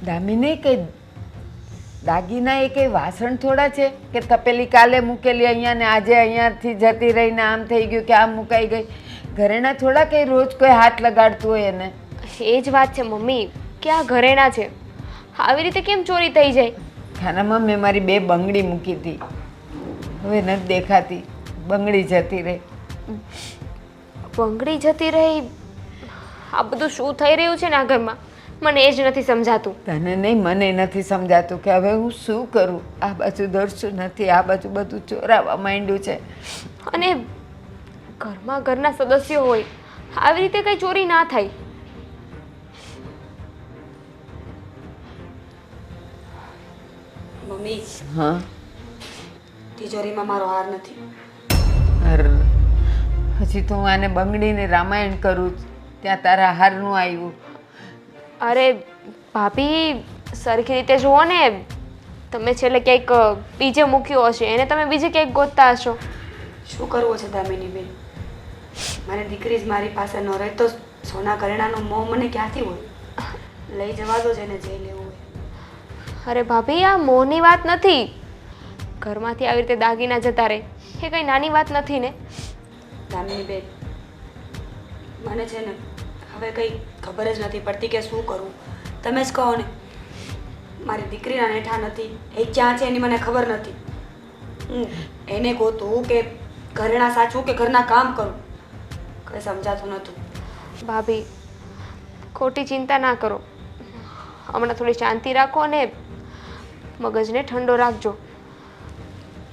દામિની, કઈ દાગીના એ કઈ વાસણ થોડા છે કે તપેલી કાલે મૂકેલી અહીંયા ને આજે અહીંયાથી જતી રહીને આમ થઈ ગયું કે આમ મુકાઈ ગઈ? ઘરેણા થોડા કઈ રોજ કોઈ હાથ લગાડતું હોય એને. એ જ વાત છે મમ્મી, કે આ ઘરેણા છે, આવી રીતે કેમ ચોરી થઈ જાય? ખાનામાં મેં મારી 2 બંગડી મૂકી હતી, હવે નથી દેખાતી. બંગડી જતી રહી. બંગડી જતી રહી? આ બધું શું થઈ રહ્યું છે ને આ ઘરમાં? મને એ જ નથી સમજાતું. તને નહીં, મને નથી સમજાતું કે હવે હું શું કરું. આ બાજુ દર્શું નથી, આ બાજુ બધું ચોરાવા માંડ્યું છે. અને ઘરમાં ઘરના સદસ્યો હોય, આવી રીતે કઈ ચોરી ના થાય. મમ્મી, હા, તિજોરીમાં મારો હાર નથી. હજી તો હું આને બંગડીને રામાયણ કરું છું, ત્યાં તારા હારનું આવ્યું. અરે ભાભી, સરખી રીતે જુઓ ને, તમે છેલ્લે ક્યાંક બીજે મૂક્યો હશે, એને તમે બીજે ક્યાંક ગોતતા હશો. શું કરવું છે દામિની બેન? મારી દીકરી જ મારી પાસે ન રહે તો સોના ઘરેણાનો મોહ મને ક્યાંથી હોય? લઈ જવા દો, જેને જે લેવું હોય. અરે ભાભી, આ મોહની વાત નથી. ઘરમાંથી આવી રીતે દાગીના જતા રહે એ કઈ નાની વાત નથી ને. દામિની બેન, મને છે ને હવે કંઈ ખબર જ નથી પડતી કે શું કરવું. તમે જ કહો ને. મારી દીકરીના નેઠા નથી, એ ક્યાં છે એની મને ખબર નથી. હું એને ગોતું કે ઘરેણા સાચવું કે ઘરના કામ કરું, કંઈ સમજાતું નહોતું. ભાભી, ખોટી ચિંતા ના કરો. હમણાં થોડી શાંતિ રાખો અને મગજને ઠંડો રાખજો.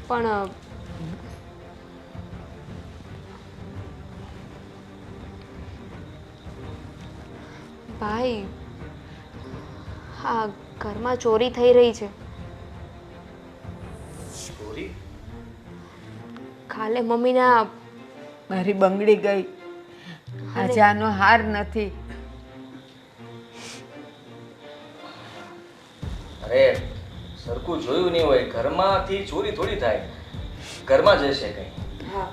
પણ ભાઈ, હા, ઘરમાં ચોરી થઈ રહી છે. ચોરી? કાલે મમ્મીના મારી બંગડી ગઈ, આજે આનો હાર નથી. અરે સરખું જોયું નહીં હોય, ઘરમાંથી ચોરી થોડી થાય, ઘરમાં જ હશે કઈ. હા,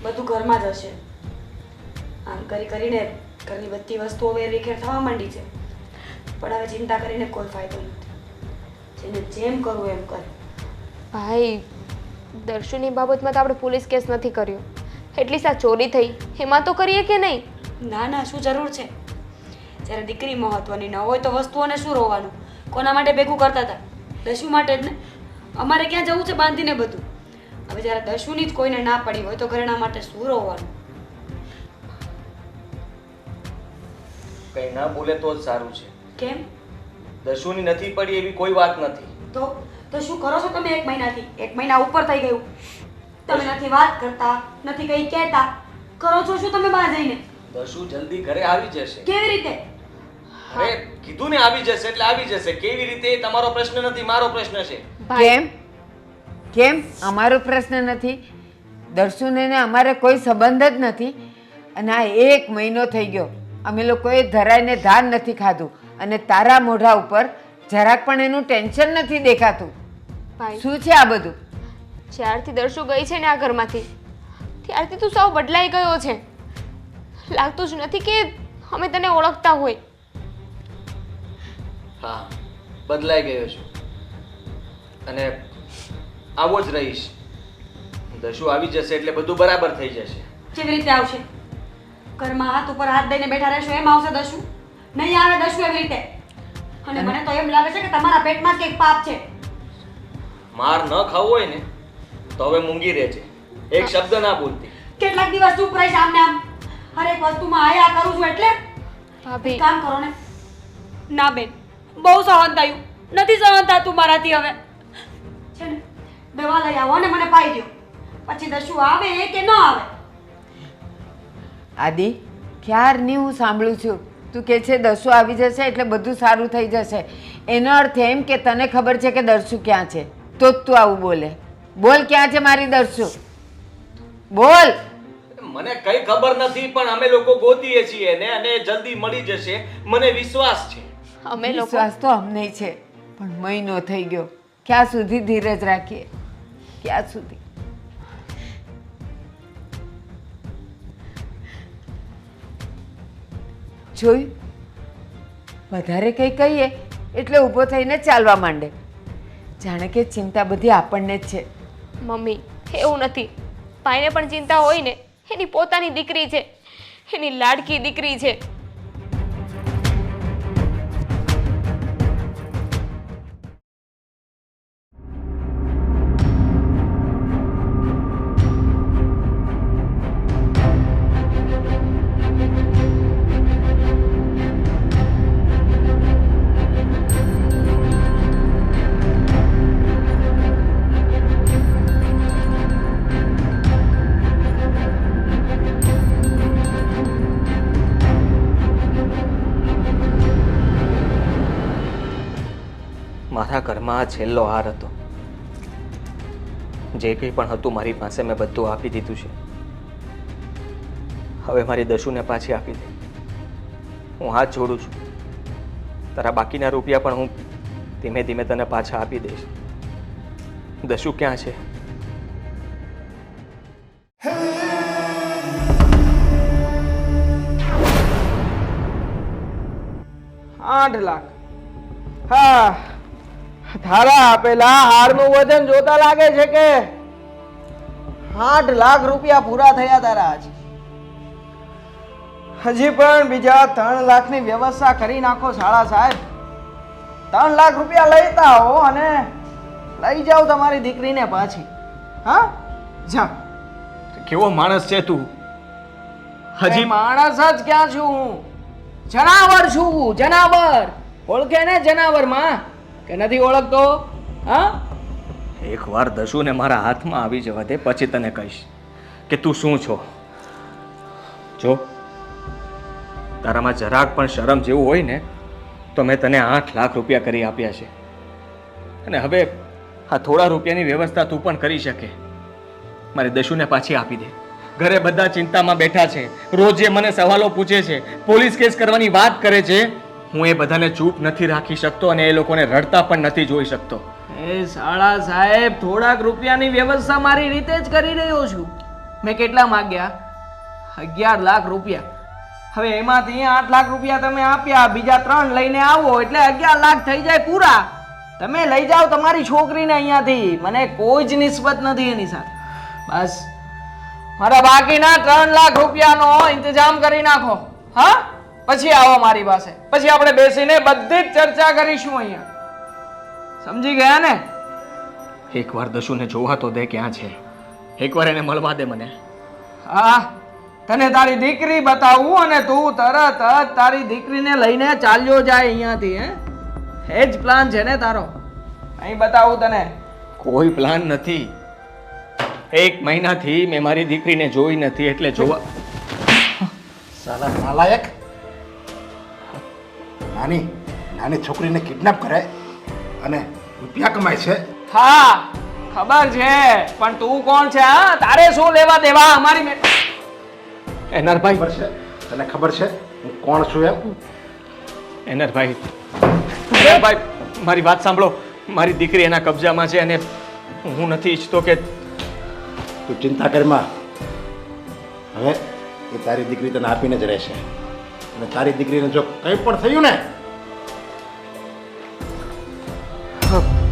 બધું ઘરમાં જ હશે. આમ કરીને ઘરની બધી વસ્તુઓ વેરવિખેર થવા માંડી છે. પણ હવે ચિંતા કરીને કોઈ ફાયદો નથી. જેને જેમ કરવું એમ કરે. ભાઈ, દર્શુની બાબતમાં તો આપણે પોલીસ કેસ નથી કર્યો, એટલીસ્ટ આ ચોરી થઈ એમાં તો કરીએ કે નહીં? ના ના, શું જરૂર છે? જ્યારે દીકરી મહત્વની ન હોય તો વસ્તુઓને શું રોવાનું? કોના માટે ભેગું કરતા હતા? દશુ માટે જ ને. અમારે ક્યાં જવું છે બાંધીને બધું? હવે જ્યારે દશુની જ કોઈને ના પડી હોય તો ઘરેણા માટે શું રોવાનું? કઈ ના બોલે તો જ સારું છે. કેમ? દશુની નથી પડી એવી કોઈ વાત નથી. તો તો શું કરો છો તમે 1 મહિનાથી? 1 મહિના ઉપર થઈ ગયું. તમે નથી વાત કરતા, નથી કંઈ કહેતા. કરો છો શું તમે બહાર જઈને? દશુ જલ્દી ઘરે આવી જશે. કેવી રીતે? અરે કીધું ને આવી જશે એટલે આવી જશે. કેવી રીતે એ તમારો પ્રશ્ન નથી, મારો પ્રશ્ન છે. કેમ કેમ અમારો પ્રશ્ન નથી? દર્શુને ને અમારે કોઈ સંબંધ જ નથી. અને આ 1 મહિનો થઈ ગયો, અમે લોકોએ ધરાઈને ધાન નથી ખાધું, અને તારા મોઢા ઉપર જરાક પણ એનું ટેન્શન નથી દેખાતું. ભાઈ શું છે આ બધું? જ્યારથી દર્શુ ગઈ છે ને આ ઘરમાંથી ત્યારથી તું સાવ બદલાઈ ગયો છે. લાગતું જ નથી કે અમે તને ઓળખતા હોય. હા, બદલાઈ ગયો છું અને આવો જ રહીશ. દશુ આવી જશે એટલે બધું બરાબર થઈ જશે. કેવી રીતે આવશે? ઘરમાં હાથ ઉપર હાથ દઈને બેઠા રહેશો એમ આવશે દશુ? નહીં આવે દશુ એવી રીતે. અને મને તો એમ લાગે છે કે તમારા પેટમાં જ કંઈક પાપ છે. માર ન ખાવું હોય ને તો હવે મૂંગી રહેજે. એક શબ્દ ના બોલતી. કેટલાક દિવસ ચૂપ રહીશ આમને આમ. હરેક વસ્તુમાં આયા કરું છું એટલે ભાભી કામ કરો ને. ના બેન, બહુ સહન થયું, નથી સહન થતું મારાથી હવે. છે ને, દવા લઈ આવો ને મને પાઈ દો. પછી દશુ આવે કે ન આવે. આદિ, ક્યારની હું સાંભળું છું તું કે છે દર્શુ આવી જશે એટલે બધું સારું થઈ જશે. એનો અર્થ એમ કે તને ખબર છે કે દર્શુ ક્યાં છે, તો જ તું આવું બોલે. બોલ, ક્યાં છે મારી દર્શુ? બોલ. મને કઈ ખબર નથી પણ અમે લોકો ગોતીએ છીએ ને અને જલ્દી મળી જશે. મને વિશ્વાસ છે. અમે લોકો વિશ્વાસ તો અમને છે, પણ મહિનો થઈ ગયો. ક્યાં સુધી ધીરજ રાખીએ? ક્યાં સુધી? જોયું, વધારે કંઈ કહીએ એટલે ઊભો થઈને ચાલવા માંડે, જાણે કે ચિંતા બધી આપણને જ છે. મમ્મી એવું નથી. ભાઈને પણ ચિંતા હોય ને. એની પોતાની દીકરી છે, એની લાડકી દીકરી છે. મારા ઘરમાં આ છેલ્લો હાર હતો. જે કંઈ પણ હતું મારી પાસે મેં બધું આપી દીધું છે. હવે મારી દશુને પાછી આપી દે. હું હાથ જોડું છું. તારા બાકીના રૂપિયા પણ હું ધીમે ધીમે તને પાછા આપી દઈશ. દશુ ક્યાં છે? 8 લાખ. હા, તારા આપેલા હારનું વજન જોતા લાગે છે કે 8 લાખ રૂપિયા પૂરા થયા તારા આજ. હજી પણ બીજા 3 લાખની વ્યવસ્થા કરી નાખો શાળા સાહેબ. 3 લાખ રૂપિયા લેતા હો અને લઈ જાઓ તમારી દીકરીને પાછી. હા, જા. કેવો માણસ છે તું? હજી માણસ જ ક્યાં છું હું? જનાવર છું, જનાવર. ઓળખે ને જનાવર માં કે નથી ઓળખતો? હા, એકવાર દશુને મારા હાથમાં આવી જવા દે, પછી તને કહીશ કે તું શું છો. જો તારામાં જરાક પણ શરમ જેવું હોય ને તો મેં તને 8 લાખ રૂપિયા કરી આપ્યા છે અને હવે આ થોડા રૂપિયાની વ્યવસ્થા તું પણ કરી શકે. મારી દશુને પાછી આપી દે. ઘરે બધા ચિંતામાં બેઠા છે, રોજ મને સવાલો પૂછે છે, પોલીસ કેસ કરવાની વાત કરે છે. હું એ બધાને ચૂપ નથી રાખી શકતો અને એ લોકોને રડતા પણ નથી જોઈ શકતો. એ શાળા સાહેબ, થોડાક રૂપિયાની વ્યવસ્થા મારી રીતે જ કરી રહ્યો છું. મેં કેટલા માંગ્યા? 11 લાખ રૂપિયા. હવે એમાંથી 8 લાખ રૂપિયા તમે આપ્યા, બીજા 3 લઈને આવો એટલે 11 લાખ થઈ જાય પૂરા. તમે લઈ જાઓ તમારી છોકરીને અહીંયાથી. મને કોઈ જ નિસ્બત નથી એની સાથે. બસ મારા બાકીના 3 લાખ રૂપિયાનો ઇંતજામ કરી નાખો. હા, પછી આવો મારી પાસે. પછી આપણે બેસીને બધી જ ચર્ચા કરીશું અહીંયા. સમજી ગયા ને? એકવાર દશુને જોવા તો દે ક્યાં છે. એકવાર એને મળવા દે મને. હા, તને તારી દીકરી બતાવું અને તું તરત જ તારી દીકરીને લઈને ચાલ્યો જાય અહીંયાથી. હે, એ જ પ્લાન છે ને તારો? અહીં બતાવું તને. કોઈ પ્લાન નથી. 1 મહિનાથી મેં મારી દીકરીને જોઈ નથી એટલે જોવા. સાલા નાલાયક. નાની નાની છોકરીને કિડનેપ કરે અને રૂપિયા કમાય છે. હા ખબર છે, પણ તું કોણ છે? હા, તારે શું લેવા દેવા અમારી એનરભાઈ, ખબર છે તને? ખબર છે હું કોણ છું એમ? એનરભાઈ, એનરભાઈ, મારી વાત સાંભળો. મારી દીકરી એના કબજામાં છે અને હું નથી ઈચ્છતો કે. તું ચિંતા કરમાં. હવે એ તારી દીકરી તને આપીને જ રહેશે અને તારી દીકરીને જો કંઈ પણ થયું ને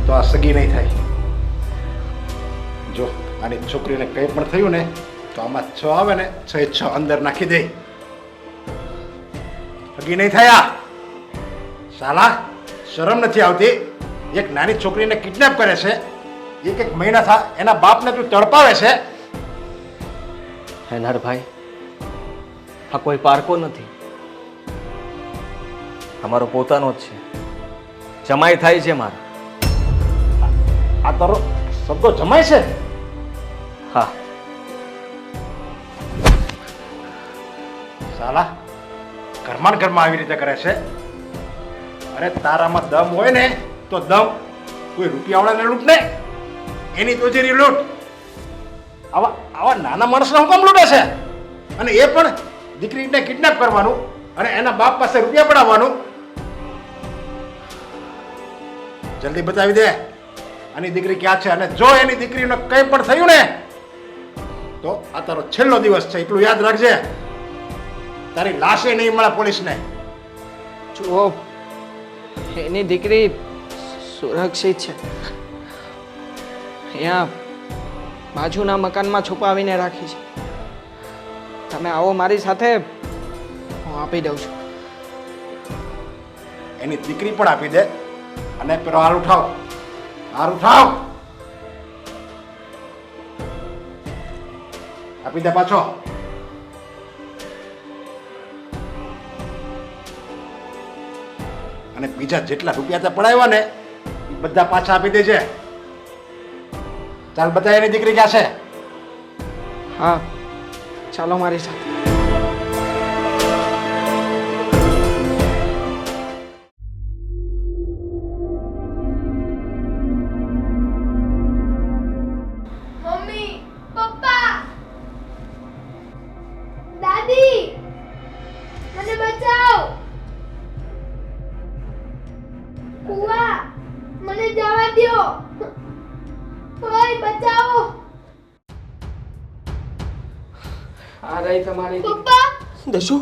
તો આ સગી નહીં થાય. જો આની છોકરીને કંઈ પણ થયું ને તો આમાં 6 આવે ને 6 એ 6 અંદર નાખી દે. સગી નહીં થાય. આ સાલા શરમ નથી આવતી? એક નાની છોકરીને કિડનેપ કરે છે, 1 મહિના થા એના બાપને તું તડપાવે છે. એનરભાઈ, આ કોઈ પારકો નથી, અમારો પોતાનો જ છે. જમાઈ થાય છે મારો. આ તારો શબ્દો જમાય છે? હા. સાલા ઘરમાં ને ઘરમાં આવી રીતે કરે છે. અરે તારામાં દમ હોય ને તો દમ કોઈ રૂપિયાવાળાને લૂંટ ને, એની તોજેરી લૂંટ. આવા આવા નાના માણસને હું કામ લૂંટે છે? અને એ પણ દીકરીને કિડનેપ કરવાનું અને એના બાપ પાસે રૂપિયા પડાવવાનું. જલ્દી બતાવી દે આની દીકરી ક્યાં છે, અને જો એની દીકરીને કંઈ પણ થયું ને તો આ તારો છેલ્લો દિવસ છે, એટલું યાદ રાખજે. તારી લાશે નહીં મળે પોલીસને. જુઓ, એની દીકરી સુરક્ષિત છે. અહીંયા બાજુના મકાનમાં છુપાવીને રાખી છે. તમે આવો મારી સાથે, હું આપી દઉં છું. એની દીકરી પણ આપી દે અને પેલો હાર ઉઠાવ. હાર ઉઠાવ. આપી દે પાછો. અને બીજા જેટલા રૂપિયા તે પડાવ્યા ને એ બધા પાછા આપી દેજે. ચાલ બતા એની દીકરી ક્યાં છે? હા, ચાલો મારી સાથે. મમ્મી, પપ્પા, દાદી, મને બચાવો. કુવા, મને જવા દ્યો. ઓય બચાવો. આ રહી તમારી દીકરી. પપ્પા, દશુ,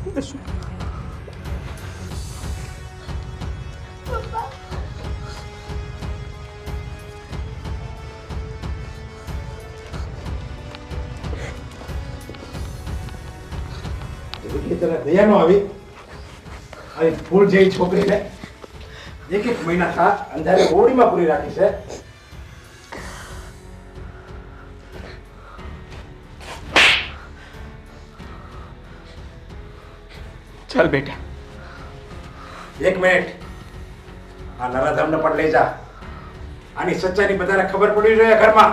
પપ્પા. તને દયા નો આવી? અને ફૂલ જેવી છોકરીને 1 મહિના થા અંધારે ઓડીમાં પૂરી રાખી છે. ચાલ બેટા. 1 મિનિટ. આ નરાધમને પણ લઈ જા. આની સચ્ચાઈની બધાને ખબર પડવી જોઈએ ઘરમાં.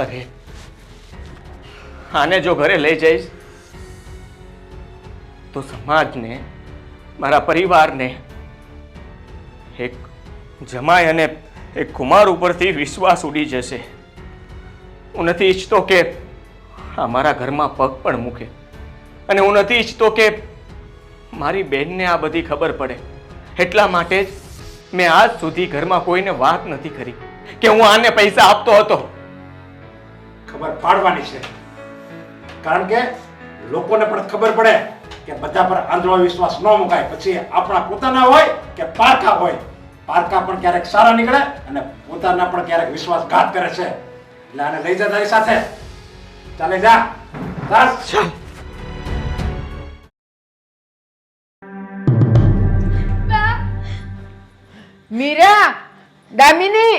અરે, આને જો ઘરે લઈ જઈશ તો સમાજને, મારા પરિવારને, એક જમાઈ અને એક કુમાર ઉપરથી વિશ્વાસ ઉડી જશે. હું નથી ઈચ્છતો કે આ મારા ઘરમાં પગ પણ મૂકે, અને હું નથી ઈચ્છતો કે મારી બહેનને આ બધી ખબર પડે. એટલા માટે જ મેં આજ સુધી ઘરમાં કોઈને વાત નથી કરી કે હું આને પૈસા આપતો હતો. ખબર પાડવાની છે, કારણ કે લોકોને પણ ખબર પડે કે બધા પર આંધળો વિશ્વાસ ન મુકાય. પછી આપણા પોતાના હોય કે પારકા હોય, પારકા પણ ક્યારેક સારા નીકળે અને પોતાના પણ ક્યારેક વિશ્વાસઘાત કરે છે. એટલે આને લઈ જા તારી સાથે. ચાલે જા. ચાલ. મીરા, દામિની,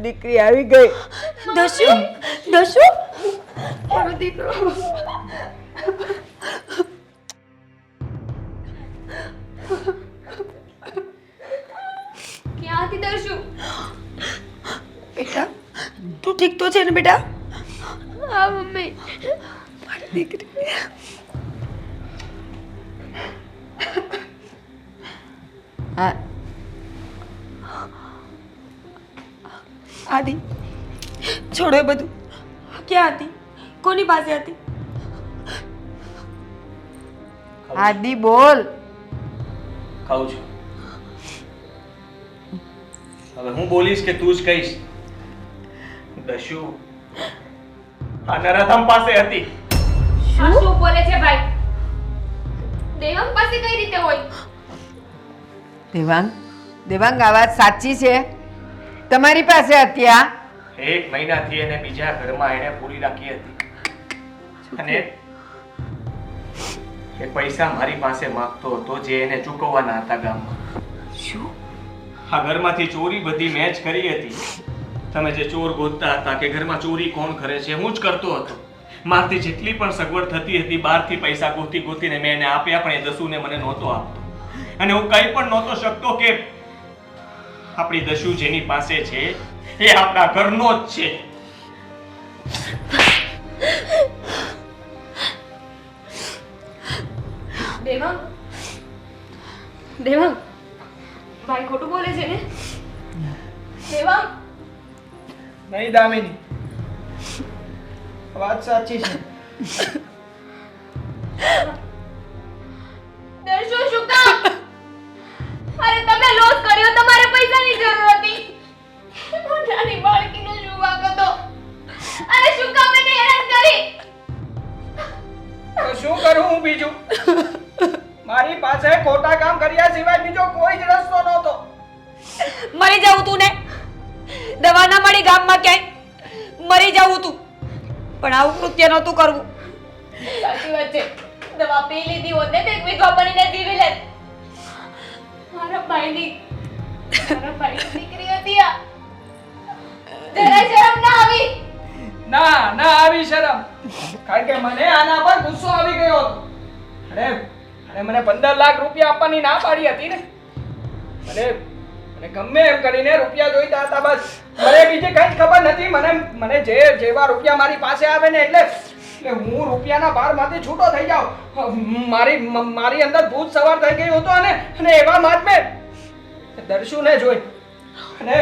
દીકરી આવી ગઈ. દશુ, દશુ, મારો દીકરો. ઠીક તો છે ને બેટા? હા મમ્મી. મારી દીકરી. હા આદિ છોડો એ બધું. ક્યાં હતી? કોની પાસે હતી? આદિ બોલ. ખાઉં છું. હવે હું બોલીશ કે તું જ કહીશ? દશુ આ નરાધમ પાસે હતી. આ શું બોલે છે ભાઈ? દેવાંગ પાસે કઈ રીતે હોય? દેવાંગ, દેવાંગ આ વાત સાચી છે? તમારી પાસે હતી આ? 1 મહિનાથી એને બીજા ઘરમાં એને પૂરી રાખી હતી અને એ પૈસા મારી પાસે માંગતો હતો જે એને ચૂકવવાના હતા ગામમાં. શું? આ ઘરમાંથી ચોરી બધી મેં જ કરી હતી. તમે જે ચોર ગોતતા હતા કે ઘરમાં ચોરી કોણ કરે છે, હું જ કરતો હતો. મારથી જેટલી પણ સગવડ થતી હતી બહારથી પૈસા ગોતી ગોતીને મેં એને આપ્યા, પણ એ દસુને મને નહોતો આપતો. અને હું કંઈ પણ નહોતો શકતો કે આપણી દશુ જેની પાસે છે એ આપણા ઘરનો જ છે. દેવાંગ, દેવાંગ, ભાઈ ખોટું બોલે છે ને? દેવાંગ, નહીં દામિની, વાત સાચી છે. દર્શો શું કામ? અરે તમે લોસ કર્યો, તમારે પૈસાની જરૂર હતી. નાની બાળકીનો શું વાંક હતો? અરે શું કામ એને હેરાન કરી? તો શું કરું હું બીજું? મારી પાસે ખોટા કામ કર્યા સિવાય બીજો કોઈ જ રસ્તો નહોતો. મરી જાવું તું ને? દવા ના મળી ગામમાં ક્યાંય? મરી જાવું તું. પણ આવું કૃત્ય નહોતું કરવું. સાચી વાત છે. દવા પી લીધી હોત ને તો એક વિધવા બનીને જીવી લેત. મારા ભાઈની દીકરી હતી આ. જરા શરમ ના આવી? ના આવી શરમ. કારણ કે મને આના પર ગુસ્સો આવી ગયો હતો. અને મને 15 લાખ રૂપિયા આપવાની ના પાડી હતી ને. મને ગમે એમ કરીને રૂપિયા જોઈતા હતા. બસ મને બીજી કઈ જ ખબર નથી. મને જેવા રૂપિયા મારી પાસે આવે ને એટલે હું રૂપિયાના ભારમાંથી છૂટો થઈ જાઉં. મારી અંદર ભૂત સવાર થઈ ગયું હતું અને એવા માં મેં દર્શુને જોઈ અને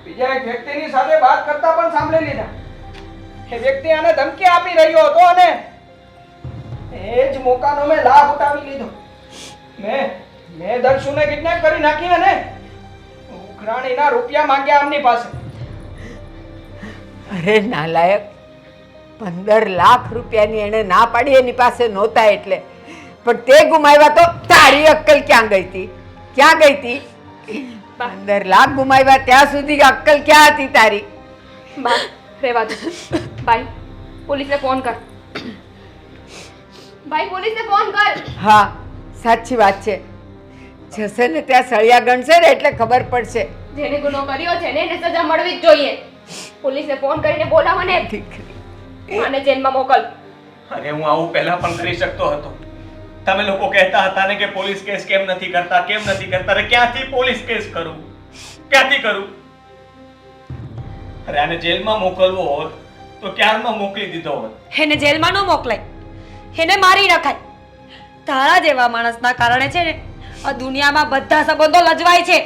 બીજા એક વ્યક્તિની સાથે વાત કરતા પણ સાંભળી લીધા. એ વ્યક્તિ આને ધમકી આપી રહ્યો હતો અને એ જ મોકાનો મેં લાભ ઉઠાવી લીધો. મેં દર્શુને કિડનેપ કરી નાખી અને ઉઘરાણીના રૂપિયા માંગ્યા આમની પાસે. અરે નાલાયક, 15 લાખ રૂપિયાની એને ના પાડી એની પાસે નહોતા એટલે. પણ તે ગુમાવ્યા તો તારી અક્કલ ક્યાં ગઈ હતી? ક્યાં ગઈ હતી? 15 લાખ ગુમાવ્યા ત્યાં સુધી અક્કલ ક્યાં હતી તારી? બા રેવા દો. ભાઈ પોલીસને ફોન કર. ભાઈ પોલીસને ફોન કર. હા સાચી વાત છે. જશે ને ત્યાં સળિયા ગણશે ને એટલે ખબર પડશે. જેને ગુનો કર્યો છે ને એને સજા મળવી જ જોઈએ. પોલીસને ફોન કરીને બોલાવો ને. આને જેલમાં મોકલ. અરે હું આવું પહેલા પણ કરી શકતો હતો. તમે લોકો કહેતા હતા ને કે પોલીસ કેસ કેમ નથી કરતા? અરે ક્યાંથી પોલીસ કેસ કરું? ક્યાંથી કરું? અરે આને જેલમાં મોકલવો હોત તો ક્યારનો મોકલી દીધો હોત. એને જેલમાં ન મોકલાય, એને મારી નખાય. તારા જેવા માણસના કારણે છે ને આ દુનિયામાં બધા સંબંધો લજવાય છે.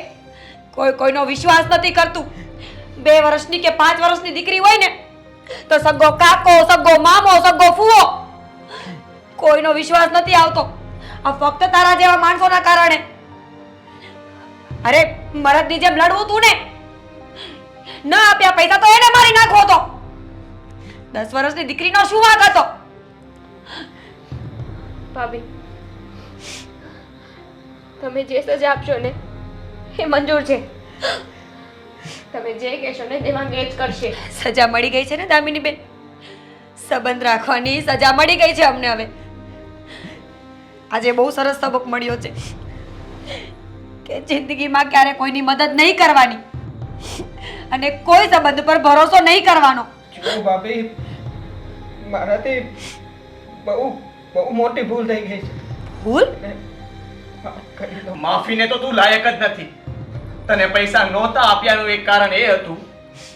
કોઈનો વિશ્વાસ નથી કરતું. 2 વર્ષની કે 5 વર્ષની દીકરી હોય ને તો સગો કાકો, સગો મામો, સગો ફૂવો, કોઈનો વિશ્વાસ નથી આવતો. આ ફક્ત તારા જેવા માણસોના કારણે. અરે મરદની જેમ લડવું તું ને, ન આપ્યા પૈસા તો એને મારી નાખવો તો. 10 વર્ષની દીકરીનો શું વાંક હતો? ભાભી તમે જે સજા આપશો ને એ મંજૂર છે. તમે જે કહેશો ને દેવાંગ એ જ કરશે. સજા મળી ગઈ છે ને દામિની બેન? સંબંધ રાખવાની સજા મળી ગઈ છે અમને. હવે આજે બહુ સરસ સબક મળ્યો છે કે જિંદગીમાં ક્યારે કોઈની મદદ નહીં કરવાની અને કોઈ સંબંધ પર ભરોસો નહીં કરવાનો. જો ભાભી, મારાથી બહુ મોટી ભૂલ થઈ ગઈ છે. ભૂલ? માફીને તો તું લાયક જ નથી. તને પૈસા નહોતા આપ્યાનું એક કારણ એ હતું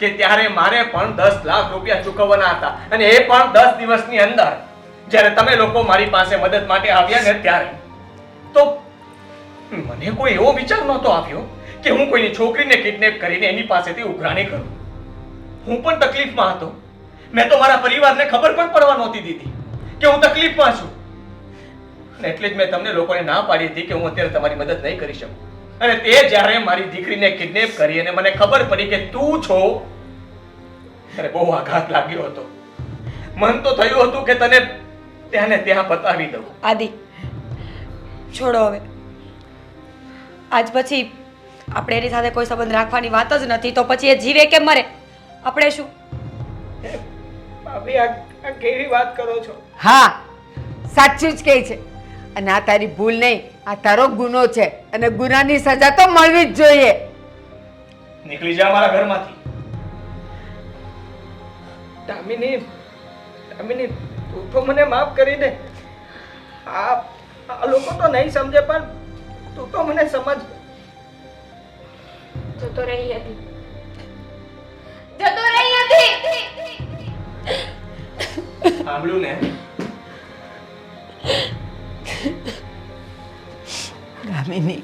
કે ત્યારે મારે પણ 10 લાખ રૂપિયા ચૂકવવાના હતા અને એ પણ 10 દિવસની અંદર. જ્યારે તમે લોકો મારી પાસે મદદ માટે આવ્યા ને ત્યારે તો મને કોઈ એવો વિચાર નહોતો આવ્યો કે હું કોઈની છોકરીને કિડનેપ કરીને એની પાસેથી ઉઘરાણી કરું. હું પણ તકલીફમાં હતો. મેં તો મારા પરિવારને ખબર પણ પડવા નહોતી દીધી કે હું તકલીફમાં છું. અને એટલે જ મેં તમને લોકોને ના પાડી હતી કે હું અત્યારે તમારી મદદ નહીં કરી શકું. અને તે જ્યારે મારી દીકરીને કિડનેપ કરી અને મને ખબર પડી કે તું છો, ત્યારે બહુ આઘાત લાગ્યો હતો. મન તો થયું હતું કે તને ત્યાં ને ત્યાં બતાવી દઉં. આદિ છોડો હવે. આજ પછી આપણે એની સાથે કોઈ સંબંધ રાખવાની વાત જ નથી, તો પછી એ જીવે કે મરે આપણે શું? ભાભી, આ કેવી વાત કરો છો? હા, સાચું જ કહે છે. અને આ તારી ભૂલ નહીં, આ તારો ગુનો છે અને ગુનાની સજા તો મળવી જ જોઈએ. નીકળી જા મારા ઘરમાંથી. દામિની, દામિની, તું તો મને માફ કરી દે. આ લોકો તો નહીં સમજે, પણ તું તો મને સમજ. જતો રહી હતી. જતો રહી હતી. સાંભળ્યું ને? દામિની